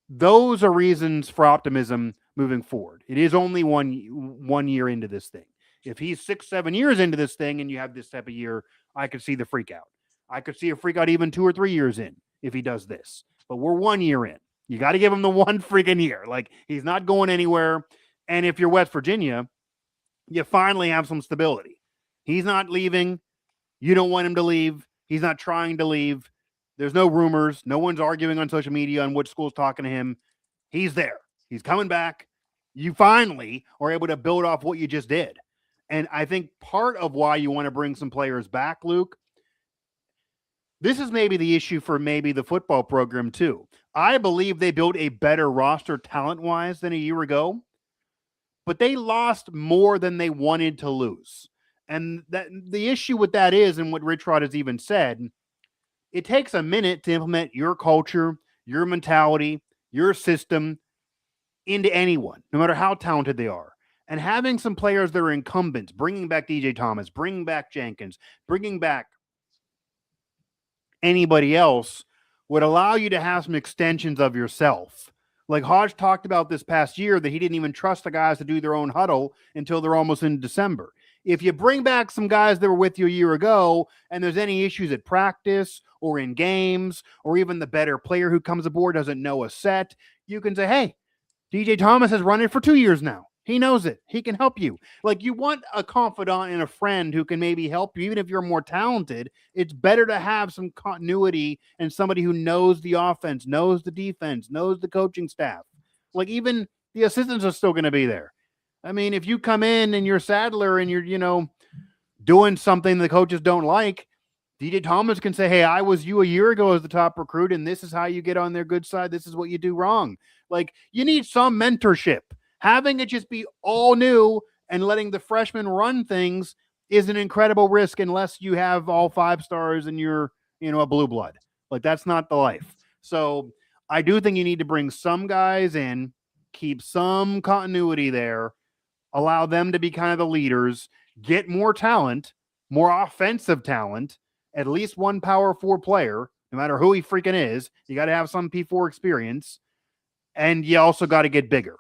Those are reasons for optimism moving forward. It is only one year into this thing. If he's 6-7 years into this thing and you have this type of year, I could see the freak out. I could see a freak out even 2 or 3 years in if he does this. But we're 1 year in. You got to give him the one freaking year. Like, he's not going anywhere. And if you're West Virginia, you finally have some stability. He's not leaving. You don't want him to leave. He's not trying to leave. There's no rumors. No one's arguing on social media on which school's talking to him. He's there. He's coming back. You finally are able to build off what you just did. And I think part of why you want to bring some players back, Luke, this is maybe the issue for maybe the football program too. I believe they built a better roster talent-wise than a year ago, but they lost more than they wanted to lose. And that the issue with that is, and what Rich Rod has even said, it takes a minute to implement your culture, your mentality, your system into anyone, no matter how talented they are. And having some players that are incumbents, bringing back DJ Thomas, bringing back Jenkins, bringing back anybody else would allow you to have some extensions of yourself. Like Hodge talked about this past year that he didn't even trust the guys to do their own huddle until they're almost in December. If you bring back some guys that were with you a year ago and there's any issues at practice or in games, or even the better player who comes aboard doesn't know a set, you can say, hey, DJ Thomas has run it for 2 years now. He knows it. He can help you. Like, you want a confidant and a friend who can maybe help you, even if you're more talented. It's better to have some continuity and somebody who knows the offense, knows the defense, knows the coaching staff. Like, even the assistants are still going to be there. I mean, if you come in and you're Sadler and you're, doing something the coaches don't like, DJ Thomas can say, hey, I was you a year ago as the top recruit, and this is how you get on their good side. This is what you do wrong. Like, you need some mentorship. Having it just be all new and letting the freshmen run things is an incredible risk unless you have all 5 stars and you're, a blue blood. Like, that's not the life. So I do think you need to bring some guys in, keep some continuity there, allow them to be kind of the leaders, get more talent, more offensive talent, at least one power 4 player, no matter who he freaking is. You got to have some P4 experience, and you also got to get bigger.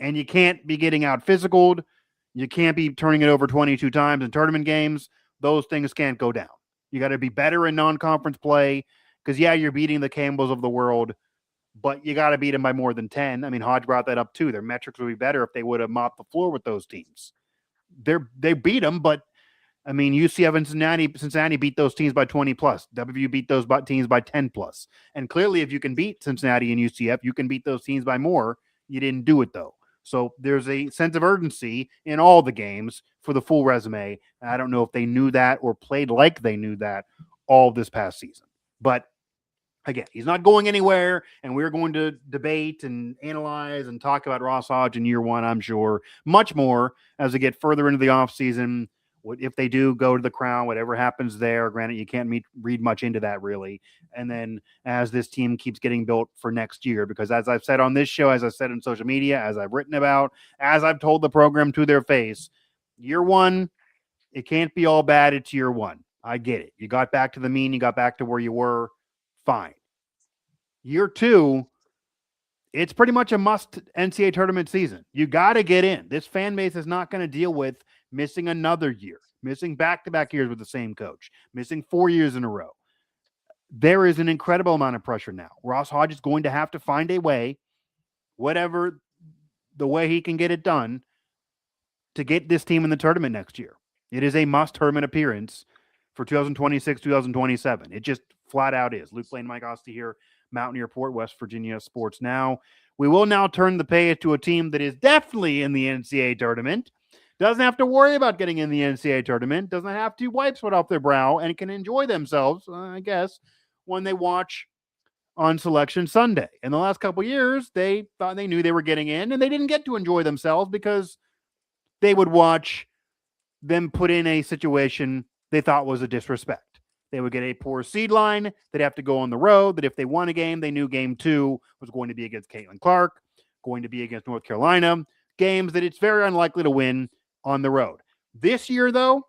And you can't be getting out physicaled. You can't be turning it over 22 times in tournament games. Those things can't go down. You got to be better in non-conference play because, yeah, you're beating the Campbells of the world, but you got to beat them by more than 10. I mean, Hodge brought that up too. Their metrics would be better if they would have mopped the floor with those teams. They beat them, but I mean, UCF and Cincinnati beat those teams by 20 plus. WVU beat those teams by 10 plus. And clearly, if you can beat Cincinnati and UCF, you can beat those teams by more. You didn't do it though. So there's a sense of urgency in all the games for the full resume. I don't know if they knew that or played like they knew that all this past season. But again, he's not going anywhere, and we're going to debate and analyze and talk about Ross Hodge in year one, I'm sure, much more as we get further into the offseason. If they do go to the Crown, whatever happens there, granted, you can't read much into that really. And then as this team keeps getting built for next year, because as I've said on this show, as I said on social media, as I've written about, as I've told the program to their face, year one, it can't be all bad. It's year one. I get it. You got back to the mean. You got back to where you were. Fine. Year two, it's pretty much a must NCAA tournament season. You got to get in. This fan base is not going to deal with missing another year, missing back-to-back years with the same coach, missing 4 years in a row. There is an incredible amount of pressure now. Ross Hodge is going to have to find a way, whatever the way he can get it done to get this team in the tournament next year. It is a must tournament appearance for 2026, 2027. It just flat out is. Luke Blain, Mike Asti here, Mountaineer Port, West Virginia Sports Now. We will now turn the page to a team that is definitely in the NCAA tournament. Doesn't have to worry about getting in the NCAA tournament. Doesn't have to wipe sweat off their brow and can enjoy themselves, I guess, when they watch on Selection Sunday. In the last couple of years, they thought they knew they were getting in, and they didn't get to enjoy themselves because they would watch them put in a situation they thought was a disrespect. They would get a poor seed line. They'd have to go on the road. That if they won a game, they knew game 2 was going to be against Caitlin Clark, going to be against North Carolina, games that it's very unlikely to win on the road. This year, though,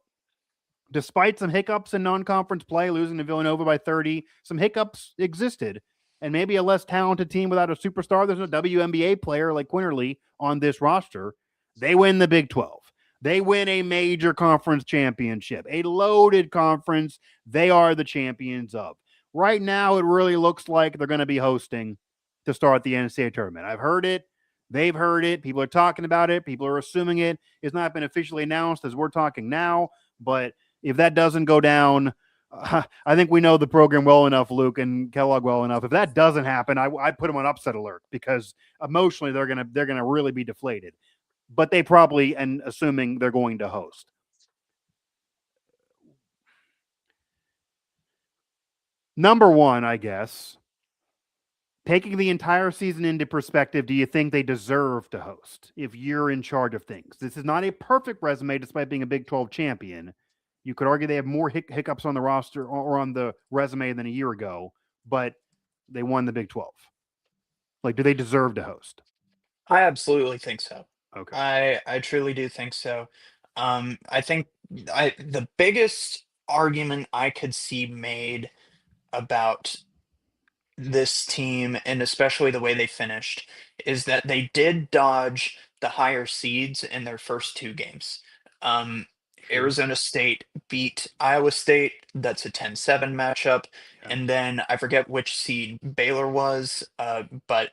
despite some hiccups in non-conference play, losing to Villanova by 30, some hiccups existed, and maybe a less talented team without a superstar. There's no WNBA player like Quinterly on this roster. They win the Big 12. They win a major conference championship, a loaded conference they are the champions of. Right now, it really looks like they're going to be hosting to start the NCAA tournament. I've heard it. They've heard it. People are talking about it. People are assuming it. It's not been officially announced as we're talking now, but if that doesn't go down, I think we know the program well enough, Luke and Kellogg well enough. If that doesn't happen, I put them on upset alert because emotionally they're gonna really be deflated. But they probably, and assuming they're going to host. Number one, I guess, taking the entire season into perspective, do you think they deserve to host if you're in charge of things? This is not a perfect resume despite being a Big 12 champion. You could argue they have more hiccups on the roster or on the resume than a year ago, but they won the Big 12. Like, do they deserve to host? I absolutely think so. Okay. I truly do think so. I think the biggest argument I could see made about this team, and especially the way they finished, is that they did dodge the higher seeds in their first 2 games. Um, True. Arizona State beat Iowa State. That's a 10-7 matchup. Yeah. And then I forget which seed Baylor was, but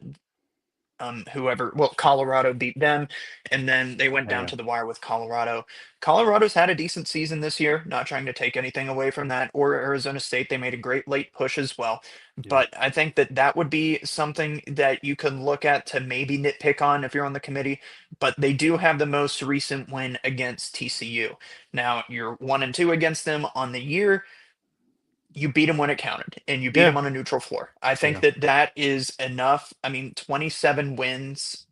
Colorado beat them, and then they went down Yeah. to the wire with Colorado. Colorado's had a decent season this year, not trying to take anything away from that, or Arizona State. They made a great late push as well. Yeah. But I think that that would be something that you can look at to maybe nitpick on if you're on the committee. But they do have the most recent win against TCU. Now, you're 1-2 against them on the year. You beat them when it counted, and you beat Yeah. them on a neutral floor. I think Yeah. that that is enough. I mean, 27 wins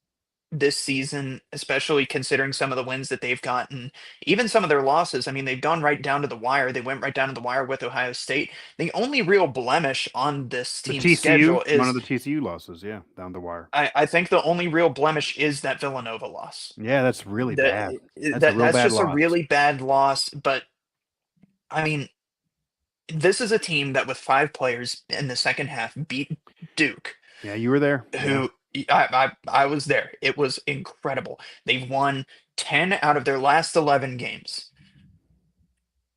this season, especially considering some of the wins that they've gotten, even some of their losses. I mean, they've gone right down to the wire. They went right down to the wire with Ohio State. The only real blemish on this The team's TCU, schedule one is of the TCU losses, yeah, down the wire. I think the only real blemish is that Villanova loss. Yeah, that's really bad. That, That's a real that's bad just a loss. really bad loss. But I mean, this is a team that with 5 players in the second half beat Duke, Yeah, you were there. Yeah. who I was there. It was incredible. They've won 10 out of their last 11 games.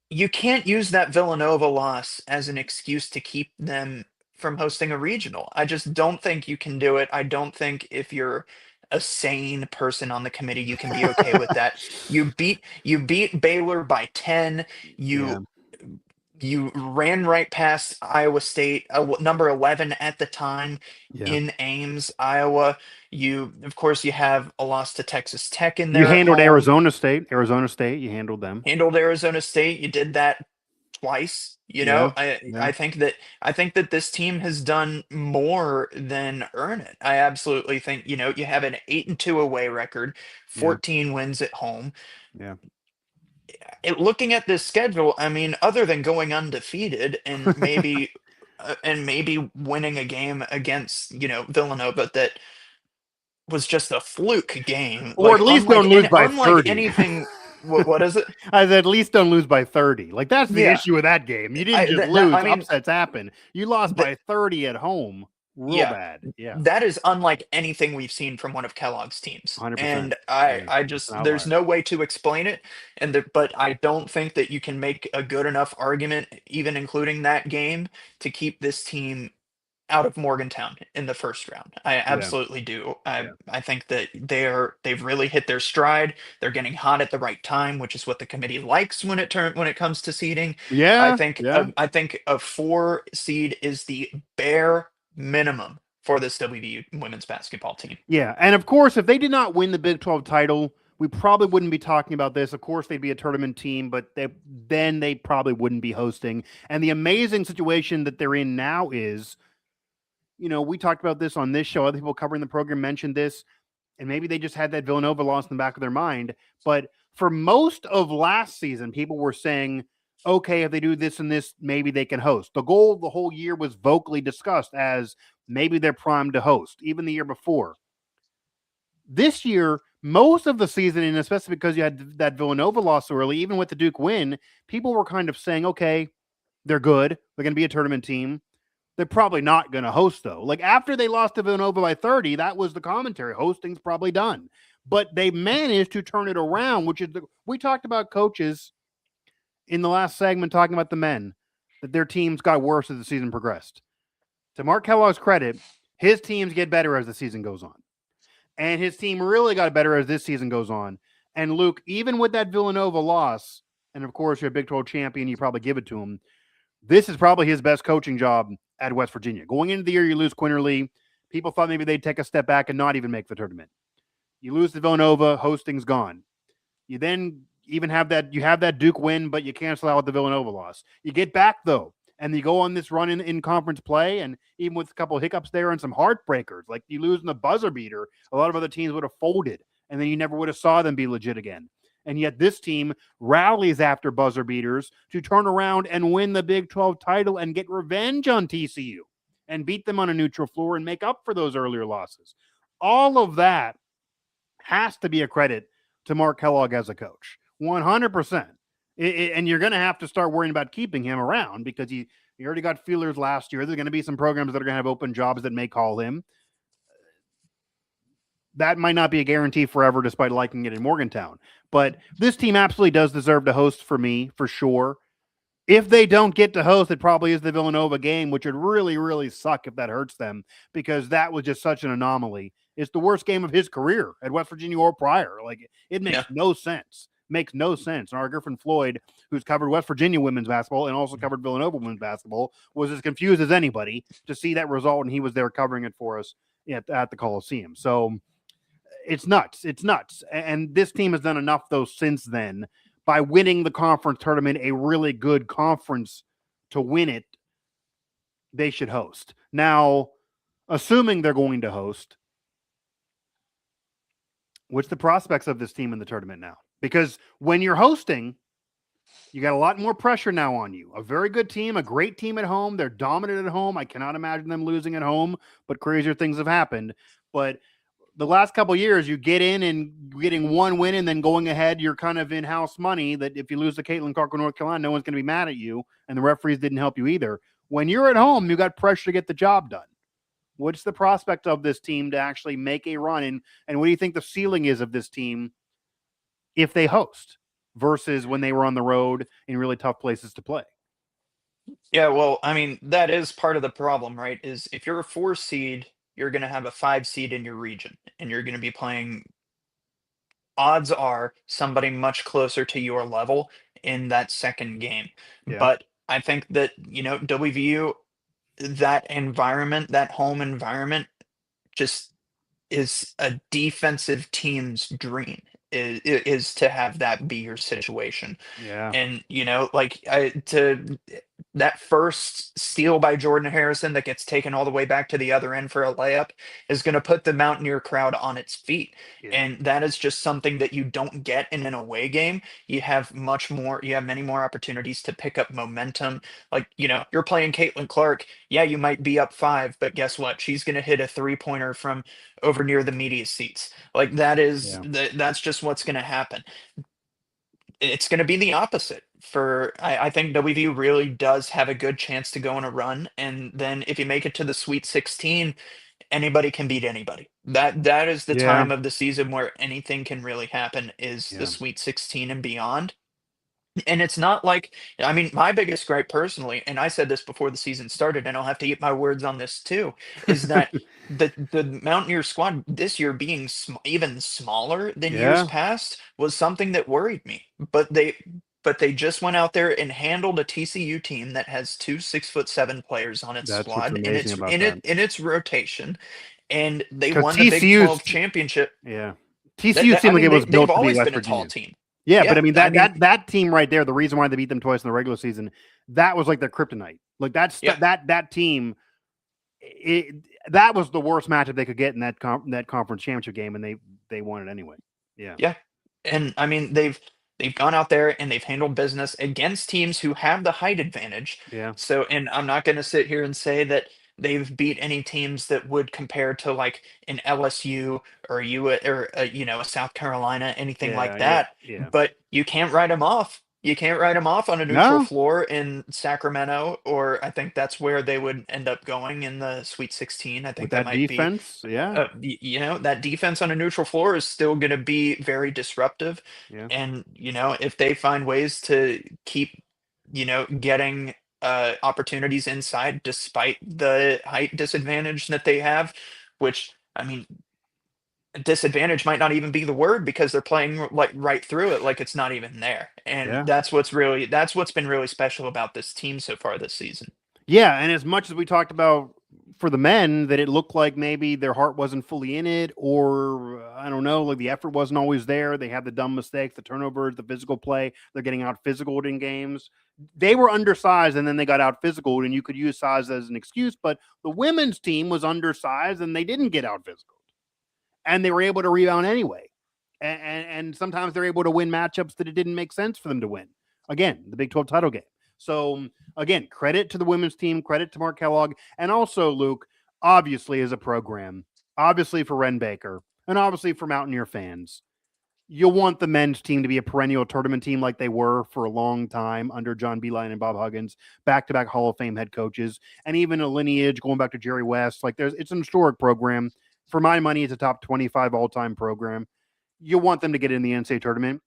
You can't use that Villanova loss as an excuse to keep them from hosting a regional. I just don't think you can do it. I don't think if you're a sane person on the committee, you can be okay with that. You beat Baylor by 10. Yeah. You ran right past Iowa State, number 11 at the time Yeah. in Ames, Iowa. Of course, you have a loss to Texas Tech in You there at handled home. Arizona State. Arizona State, you handled them. Handled Arizona State. You did that twice. You Yeah. know, I Yeah. I think that I think that this team has done more than earn it. I absolutely think, you have an 8-2 away record, Yeah. 14 wins at home. Yeah. Looking at this schedule, I mean, other than going undefeated and maybe winning a game against, Villanova that was just a fluke game, Or at like least don't lose by unlike 30. anything. What is it? I said, at least don't lose by 30. Like, that's the Yeah, issue with that game. You didn't just I lose. mean, Upsets happen. You lost th- by 30 at home. Real yeah, bad. Yeah. that is unlike anything we've seen from one of Kellogg's teams, 100%. and Yeah. I It's an just there's outlier. no way to explain it, but I don't think that you can make a good enough argument, even including that game, to keep this team out of Morgantown in the first round. I Yeah. absolutely do. I Yeah. I think that they've really hit their stride. They're getting hot at the right time, which is what the committee likes when it comes to seeding. Yeah. Yeah. I think a 4 seed is the bare minimum for this WVU women's basketball team. Yeah. And of course, if they did not win the Big 12 title, we probably wouldn't be talking about this. Of course, they'd be a tournament team, but they probably wouldn't be hosting. And the amazing situation that they're in now is, we talked about this on this show. Other people covering the program mentioned this, and maybe they just had that Villanova loss in the back of their mind. But for most of last season, people were saying, okay, if they do this and this, maybe they can host. The goal of the whole year was vocally discussed as maybe they're primed to host, even the year before. This year, most of the season, and especially because you had that Villanova loss early, even with the Duke win, people were kind of saying, okay, they're good. They're going to be a tournament team. They're probably not going to host, though. Like after they lost to Villanova by 30, that was the commentary. Hosting's probably done. But they managed to turn it around, which is we talked about coaches in the last segment talking about the men, that their teams got worse as the season progressed. To Mark Kellogg's credit, his teams get better as the season goes on. And his team really got better as this season goes on. And Luke, even with that Villanova loss, and of course you're a Big 12 champion, you probably give it to him. This is probably his best coaching job at West Virginia. Going into the year, you lose Quinterly. People thought maybe they'd take a step back and not even make the tournament. You lose to Villanova, hosting's gone. You then even have that Duke win, but you cancel out with the Villanova loss. You get back though, and you go on this run in conference play, and even with a couple of hiccups there and some heartbreakers, like you lose in the buzzer beater, a lot of other teams would have folded, and then you never would have saw them be legit again. And yet this team rallies after buzzer beaters to turn around and win the Big 12 title and get revenge on TCU and beat them on a neutral floor and make up for those earlier losses. All of that has to be a credit to Mark Kellogg as a coach. 100%. And you're going to have to start worrying about keeping him around because he already got feelers last year. There's going to be some programs that are going to have open jobs that may call him. That might not be a guarantee forever, despite liking it in Morgantown. But this team absolutely does deserve to host for me, for sure. If they don't get to host, it probably is the Villanova game, which would really, really suck if that hurts them because that was just such an anomaly. It's the worst game of his career at West Virginia or prior. Like, it makes Yeah. no sense. Makes no sense. And our girlfriend Floyd, who's covered West Virginia women's basketball and also covered Villanova women's basketball, was as confused as anybody to see that result, and he was there covering it for us at the Coliseum. So it's nuts. It's nuts. And this team has done enough, though, since then by winning the conference tournament, a really good conference to win it. They should host. Now, assuming they're going to host, what's the prospects of this team in the tournament now? Because when you're hosting, you got a lot more pressure now on you. A very good team, a great team at home. They're dominant at home. I cannot imagine them losing at home, but crazier things have happened. But the last couple of years, you get in and getting one win and then going ahead, you're kind of in house money that if you lose to Caitlin Clark of North Carolina, no one's going to be mad at you, and the referees didn't help you either. When you're at home, you got pressure to get the job done. What's the prospect of this team to actually make a run? And what do you think the ceiling is of this team if they host versus when they were on the road in really tough places to play? Yeah, well, I mean, that is part of the problem, right? Is if you're a 4 seed, you're going to have a 5 seed in your region, and you're going to be playing, odds are, somebody much closer to your level in that second game. Yeah. But I think that, WVU, that environment, that home environment, just is a defensive team's dream, is to have that be your situation. Yeah. And, like, that first steal by Jordan Harrison that gets taken all the way back to the other end for a layup is going to put the Mountaineer crowd on its feet. Yeah. And that is just something that you don't get in an away game. You have many more opportunities to pick up momentum. Like, you're playing Caitlin Clark. Yeah, you might be up 5, but guess what? She's going to hit a 3-pointer from over near the media seats. Like, Yeah. that's just what's going to happen. It's going to be the opposite. I think WVU really does have a good chance to go on a run, and then if you make it to the Sweet 16, anybody can beat anybody. That is the Yeah. time of the season where anything can really happen, is the Yeah. Sweet 16 and beyond. And it's not like, I mean, my biggest gripe personally, and I said this before the season started, and I'll have to eat my words on this too, is that the Mountaineer squad this year being even smaller than years Yeah, past was something that worried me. But they just went out there and handled a TCU team that has two 6'7" players on its that's what's squad in amazing its about that. in its rotation, and they Because won the Big TCU's 12 championship. yeah, That, TCU that I seemed like mean, it was they've built to be always West been a tall Virginia. team. Yeah, but Yeah, I mean I that mean, that team right there, the reason why they beat them twice in the regular season, that was like their kryptonite. Like yeah. that team, it, that was the worst matchup they could get in that conference championship game, and they won it anyway. Yeah, Yeah. And I mean, they've gone out there and they've handled business against teams who have the height advantage. yeah, So, and I'm not going to sit here and say that they've beat any teams that would compare to like an LSU or a South Carolina, anything like yeah, that. yeah. But you can't write them off. You can't write them off on a neutral No, floor in Sacramento, or I think that's where they would end up going in the Sweet 16. I with think that that might be defense, yeah, that defense on a neutral floor is still going to be very disruptive. yeah, And, if they find ways to keep, getting opportunities inside despite the height disadvantage that they have, which, I mean, disadvantage might not even be the word because they're playing like right through it, like it's not even there. And yeah. that's what's been really special about this team so far this season. Yeah, and as much as we talked about for the men that it looked like maybe their heart wasn't fully in it, or I don't know, like the effort wasn't always there. They had the dumb mistakes, the turnovers, the physical play. They're getting out physical in games. They were undersized and then they got out physical, and you could use size as an excuse. But the women's team was undersized and they didn't get out physical, and they were able to rebound anyway. And sometimes they're able to win matchups that it didn't make sense for them to win. Again, the Big 12 title game. So again, credit to the women's team, credit to Mark Kellogg, and also Luke, obviously as a program, obviously for Ren Baker, and obviously for Mountaineer fans. You'll want the men's team to be a perennial tournament team like they were for a long time under John Beeline and Bob Huggins, back-to-back Hall of Fame head coaches, and even a lineage going back to Jerry West. Like it's an historic program. For my money, it's a top 25 all-time program. You want them to get in the NCAA tournament.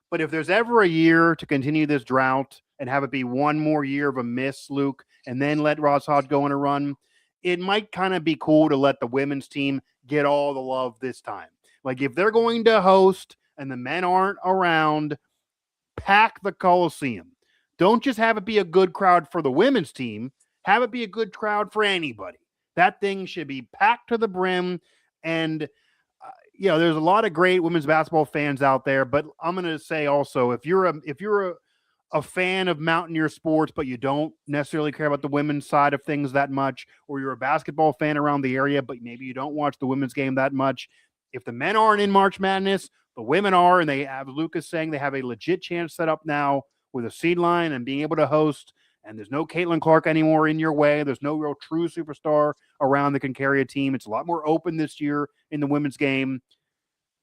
But if there's ever a year to continue this drought and have it be one more year of a miss, Luke, and then let Ross Hodge go on a run, it might kind of be cool to let the women's team get all the love this time. Like if they're going to host and the men aren't around, pack the Coliseum. Don't just have it be a good crowd for the women's team, have it be a good crowd for anybody. That thing should be packed to the brim. And there's a lot of great women's basketball fans out there, but I'm going to say also, if you're a fan of Mountaineer sports, but you don't necessarily care about the women's side of things that much, or you're a basketball fan around the area, but maybe you don't watch the women's game that much. If the men aren't in March Madness, the women are, and they have Lucas saying they have a legit chance set up now with a seed line and being able to host. And there's no Caitlin Clark anymore in your way. There's no real true superstar around that can carry a team. It's a lot more open this year in the women's game.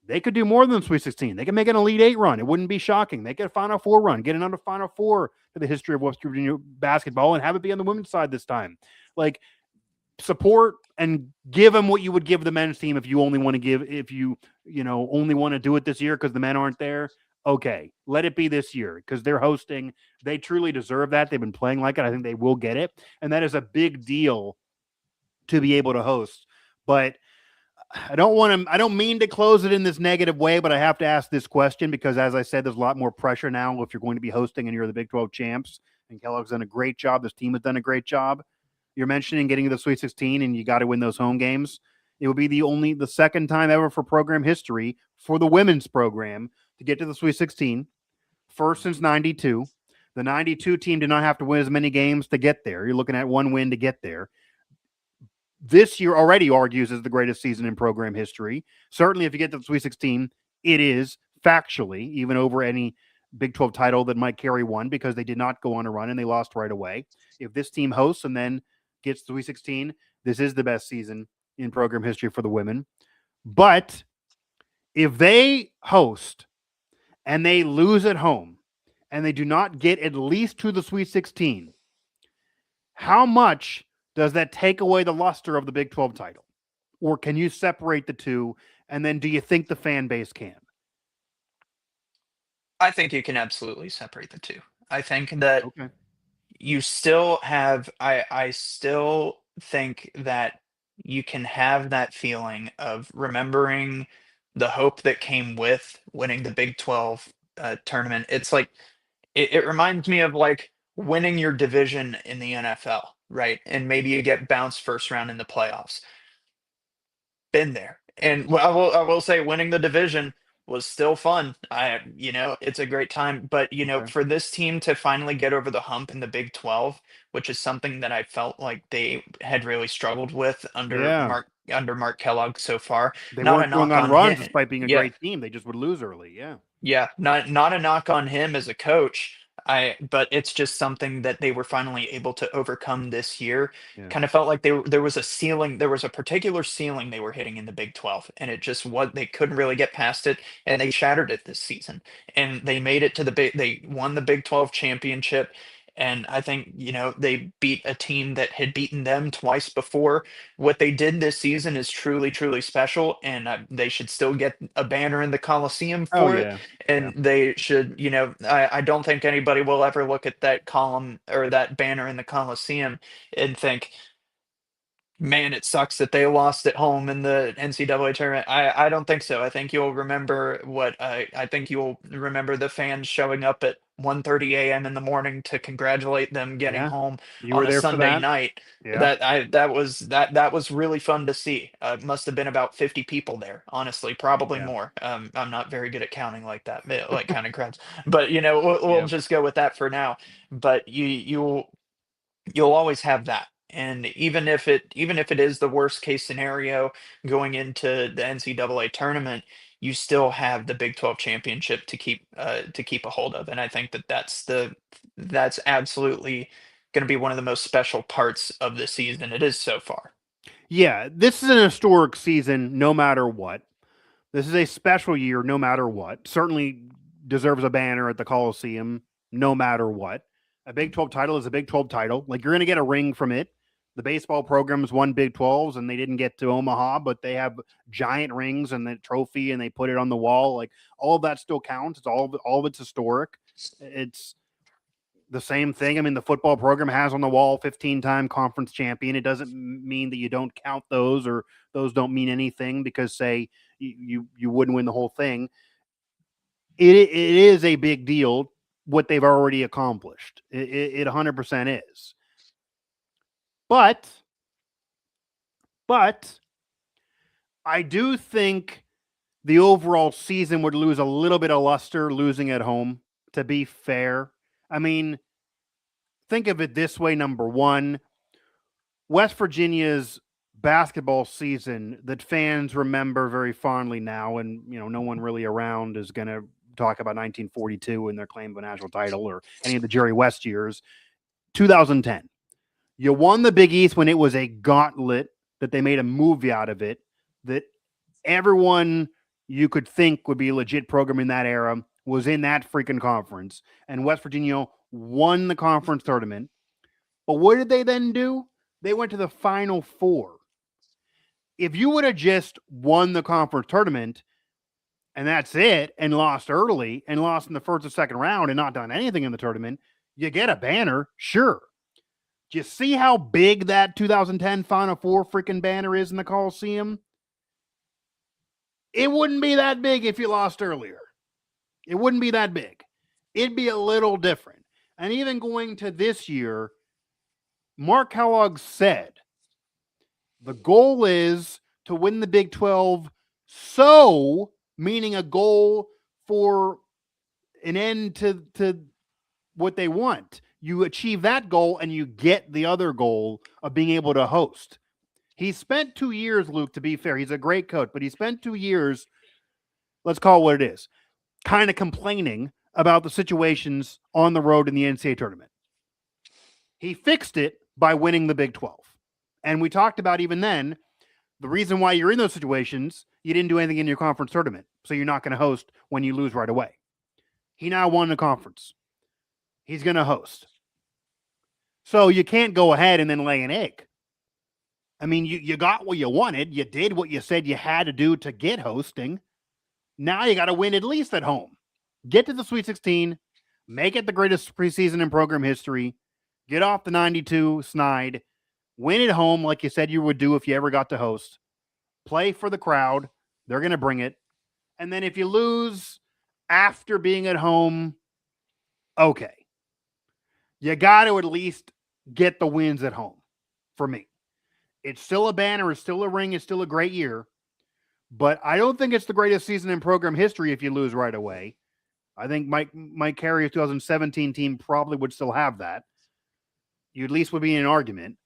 They could do more than Sweet 16. They can make an Elite 8 run. It wouldn't be shocking. They could a Final Four run, get another Final Four to the history of West Virginia basketball, and have it be on the women's side this time. Like, support and give them what you would give the men's team if you only want to give, if you only want to do it this year because the men aren't there. Okay, let it be this year because they're hosting. They truly deserve that. They've been playing like it. I think they will get it. And that is a big deal to be able to host. But I don't mean to close it in this negative way, but I have to ask this question because, as I said, there's a lot more pressure now if you're going to be hosting and you're the Big 12 champs. And Kellogg's done a great job. This team has done a great job. You're mentioning getting to the Sweet 16 and you got to win those home games. It would be the second time ever for program history for the women's program to get to the Sweet 16. First since 92. The 92 team did not have to win as many games to get there. You're looking at one win to get there. This year already argues as the greatest season in program history. Certainly, if you get to the Sweet 16, it is factually even over any Big 12 title that might carry one because they did not go on a run and they lost right away. If this team hosts and then gets to the Sweet 16, this is the best season in program history for the women. But if they host and they lose at home and they do not get at least to the Sweet 16, how much does that take away the luster of the Big 12 title? Or can you separate the two? And then do you think the fan base can? I think you can absolutely separate the two. I think that Okay. you still have I still think that you can have that feeling of remembering the hope that came with winning the Big 12 tournament. It's like it reminds me of like winning your division in the NFL, right? And maybe you get bounced first round in the playoffs. Been there. And well, I will say winning the division was still fun. It's a great time. But Okay. for this team to finally get over the hump in the Big 12, which is something that I felt like they had really struggled with Yeah. under Mark Kellogg so far. They Not a weren't going knock on on runs him. despite being a Yeah, great team. They just would lose early. Yeah. yeah, not a knock on him as a coach. But it's just something that they were finally able to overcome this year. Yeah. Kind of felt like there was a ceiling, there was a particular ceiling they were hitting in the Big 12, and it just what they couldn't really get past it, and they shattered it this season. And they made it to they won the Big 12 championship. And I think, they beat a team that had beaten them twice before. What they did this season is truly, truly special, and they should still get a banner in the Coliseum Oh for it. yeah. Yeah. And they should, I don't think anybody will ever look at that column or that banner in the Coliseum and think, man, it sucks that they lost at home in the NCAA tournament. I don't think so. I think you'll remember I think you'll remember the fans showing up at 1:30 a.m. in the morning to congratulate them getting Yeah. home You on were a there for Sunday that. night. Yeah. That was really fun to see. Must have been about 50 people there, honestly, probably Yeah. more. I'm not very good at counting like that, like counting crowds. But we'll Yeah. just go with that for now. But you'll always have that. And even if it is the worst case scenario going into the NCAA tournament, you still have the Big 12 championship to keep a hold of. And I think that that's absolutely going to be one of the most special parts of the season. It is so far. Yeah. This is an historic season, no matter what. This is a special year, no matter what. Certainly deserves a banner at the Coliseum, no matter what. A Big 12 title is a Big 12 title. Like, you're going to get a ring from it. The baseball programs won Big 12s and they didn't get to Omaha, but they have giant rings and the trophy and they put it on the wall. Like, all of that still counts. All of it's historic. It's the same thing. I mean, the football program has on the wall 15-time conference champion. It doesn't mean that you don't count those, or those don't mean anything because, say, you wouldn't win the whole thing. It is a big deal what they've already accomplished. It 100% is. But I do think the overall season would lose a little bit of luster losing at home, to be fair. I mean, think of it this way. Number one, West Virginia's basketball season that fans remember very fondly now, and no one really around is going to talk about 1942 and their claim of a national title or any of the Jerry West years. 2010, you won the Big East when it was a gauntlet that they made a movie out of it, that everyone you could think would be a legit program in that era was in that freaking conference, and West Virginia won the conference tournament. But what did they then do? They went to the Final Four. If you would have just won the conference tournament and that's it, and lost early and lost in the first or second round and not done anything in the tournament, you get a banner, sure. Do you see how big that 2010 Final Four freaking banner is in the Coliseum? It wouldn't be that big if you lost earlier. It wouldn't be that big. It'd be a little different. And even going to this year, Mark Kellogg said the goal is to win the Big 12, so meaning a goal for an end to what they want. You achieve that goal and you get the other goal of being able to host. He spent 2 years, Luke, to be fair. He's a great coach, but he spent 2 years, let's call it what it is, kind of complaining about the situations on the road in the NCAA tournament. He fixed it by winning the Big 12. And we talked about even then, the reason why you're in those situations, you didn't do anything in your conference tournament. So you're not going to host when you lose right away. He now won the conference. He's going to host. So you can't go ahead and then lay an egg. I mean, you got what you wanted. You did what you said you had to do to get hosting. Now you got to win at least at home. Get to the Sweet 16, make it the greatest preseason in program history, get off the 92 snide, win at home like you said you would do if you ever got to host, play for the crowd. They're going to bring it. And then if you lose after being at home, okay. You got to at least get the wins at home for me. It's still a banner. It's still a ring. It's still a great year. But I don't think it's the greatest season in program history if you lose right away. I think Mike Carey's 2017 team probably would still have that. You at least would be in an argument.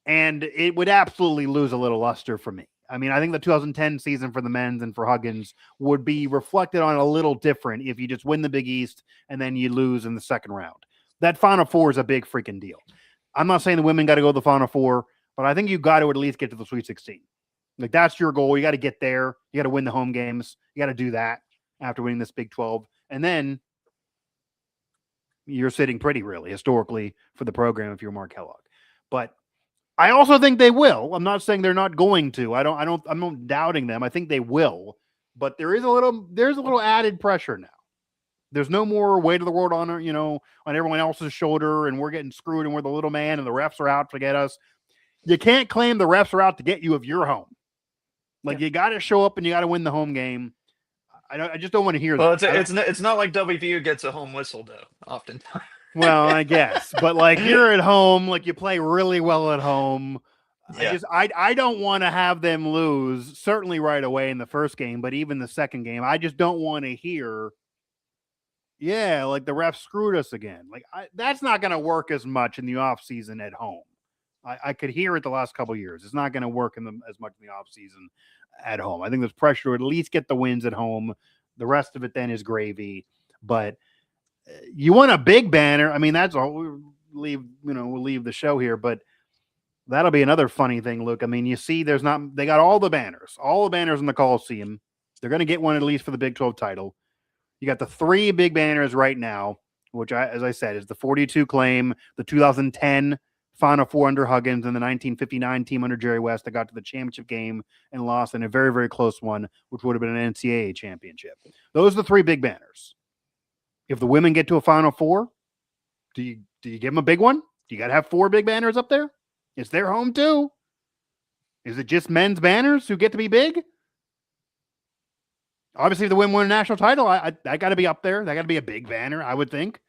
And it would absolutely lose a little luster for me. I mean, I think the 2010 season for the men's and for Huggins would be reflected on a little different if you just win the Big East and then you lose in the second round. That Final Four is a big freaking deal. I'm not saying the women got to go to the Final Four, but I think you got to at least get to the Sweet 16. Like, that's your goal. You got to get there. You got to win the home games. You got to do that after winning this Big 12. And then you're sitting pretty, really, historically, for the program if you're Mark Kellogg. But I also think they will. I'm not saying they're not going to. I'm not doubting them. I think they will. But there's a little added pressure now. There's no more weight of the world on everyone else's shoulder, and we're getting screwed, and we're the little man, and the refs are out to get us. You can't claim the refs are out to get you if you're home. Like, you got to show up and you got to win the home game. I just don't want to hear that. Well, it's not like WVU gets a home whistle though. Oftentimes. Well, I guess, but like, you're at home, like, you play really well at home. Yeah. I don't want to have them lose, certainly right away in the first game, but even the second game, I just don't want to hear, like, the refs screwed us again. Like, that's not going to work as much in the off season at home. I could hear it the last couple of years. It's not going to work as much in the off season at home. I think there's pressure to at least get the wins at home. The rest of it then is gravy. But you want a big banner. I mean, that's all. We'll leave the show here, but that'll be another funny thing, Luke. I mean, you see, they got all the banners in the Coliseum. They're going to get one at least for the Big 12 title. You got the 3 big banners right now, which, as I said, is the 42 claim, the 2010 Final Four under Huggins, and the 1959 team under Jerry West that got to the championship game and lost in a very, very close one, which would have been an NCAA championship. Those are the 3 big banners. If the women get to a Final Four, do you give them a big one? Do you got to have 4 big banners up there? It's their home too. Is it just men's banners who get to be big? Obviously, if the women win a national title, I got to be up there. That got to be a big banner, I would think.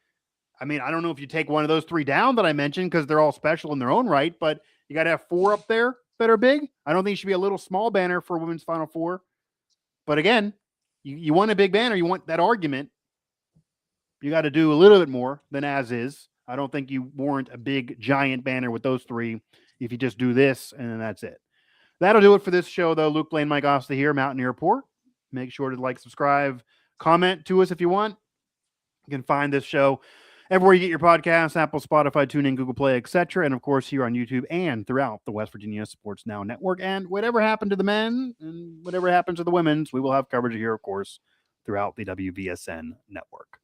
I mean, I don't know if you take one of those 3 down that I mentioned because they're all special in their own right, but you got to have 4 up there that are big. I don't think it should be a little small banner for women's Final Four. But again, you want a big banner. You want that argument. You got to do a little bit more than as is. I don't think you warrant a big, giant banner with those 3 if you just do this, and then that's it. That'll do it for this show, though. Luke Blain, Mike Asti here, Mountaineer Report. Make sure to like, subscribe, comment to us if you want. You can find this show everywhere you get your podcasts, Apple, Spotify, TuneIn, Google Play, etc. And, of course, here on YouTube and throughout the West Virginia Sports Now Network. And whatever happened to the men and whatever happens to the women's, we will have coverage here, of course, throughout the WVSN network.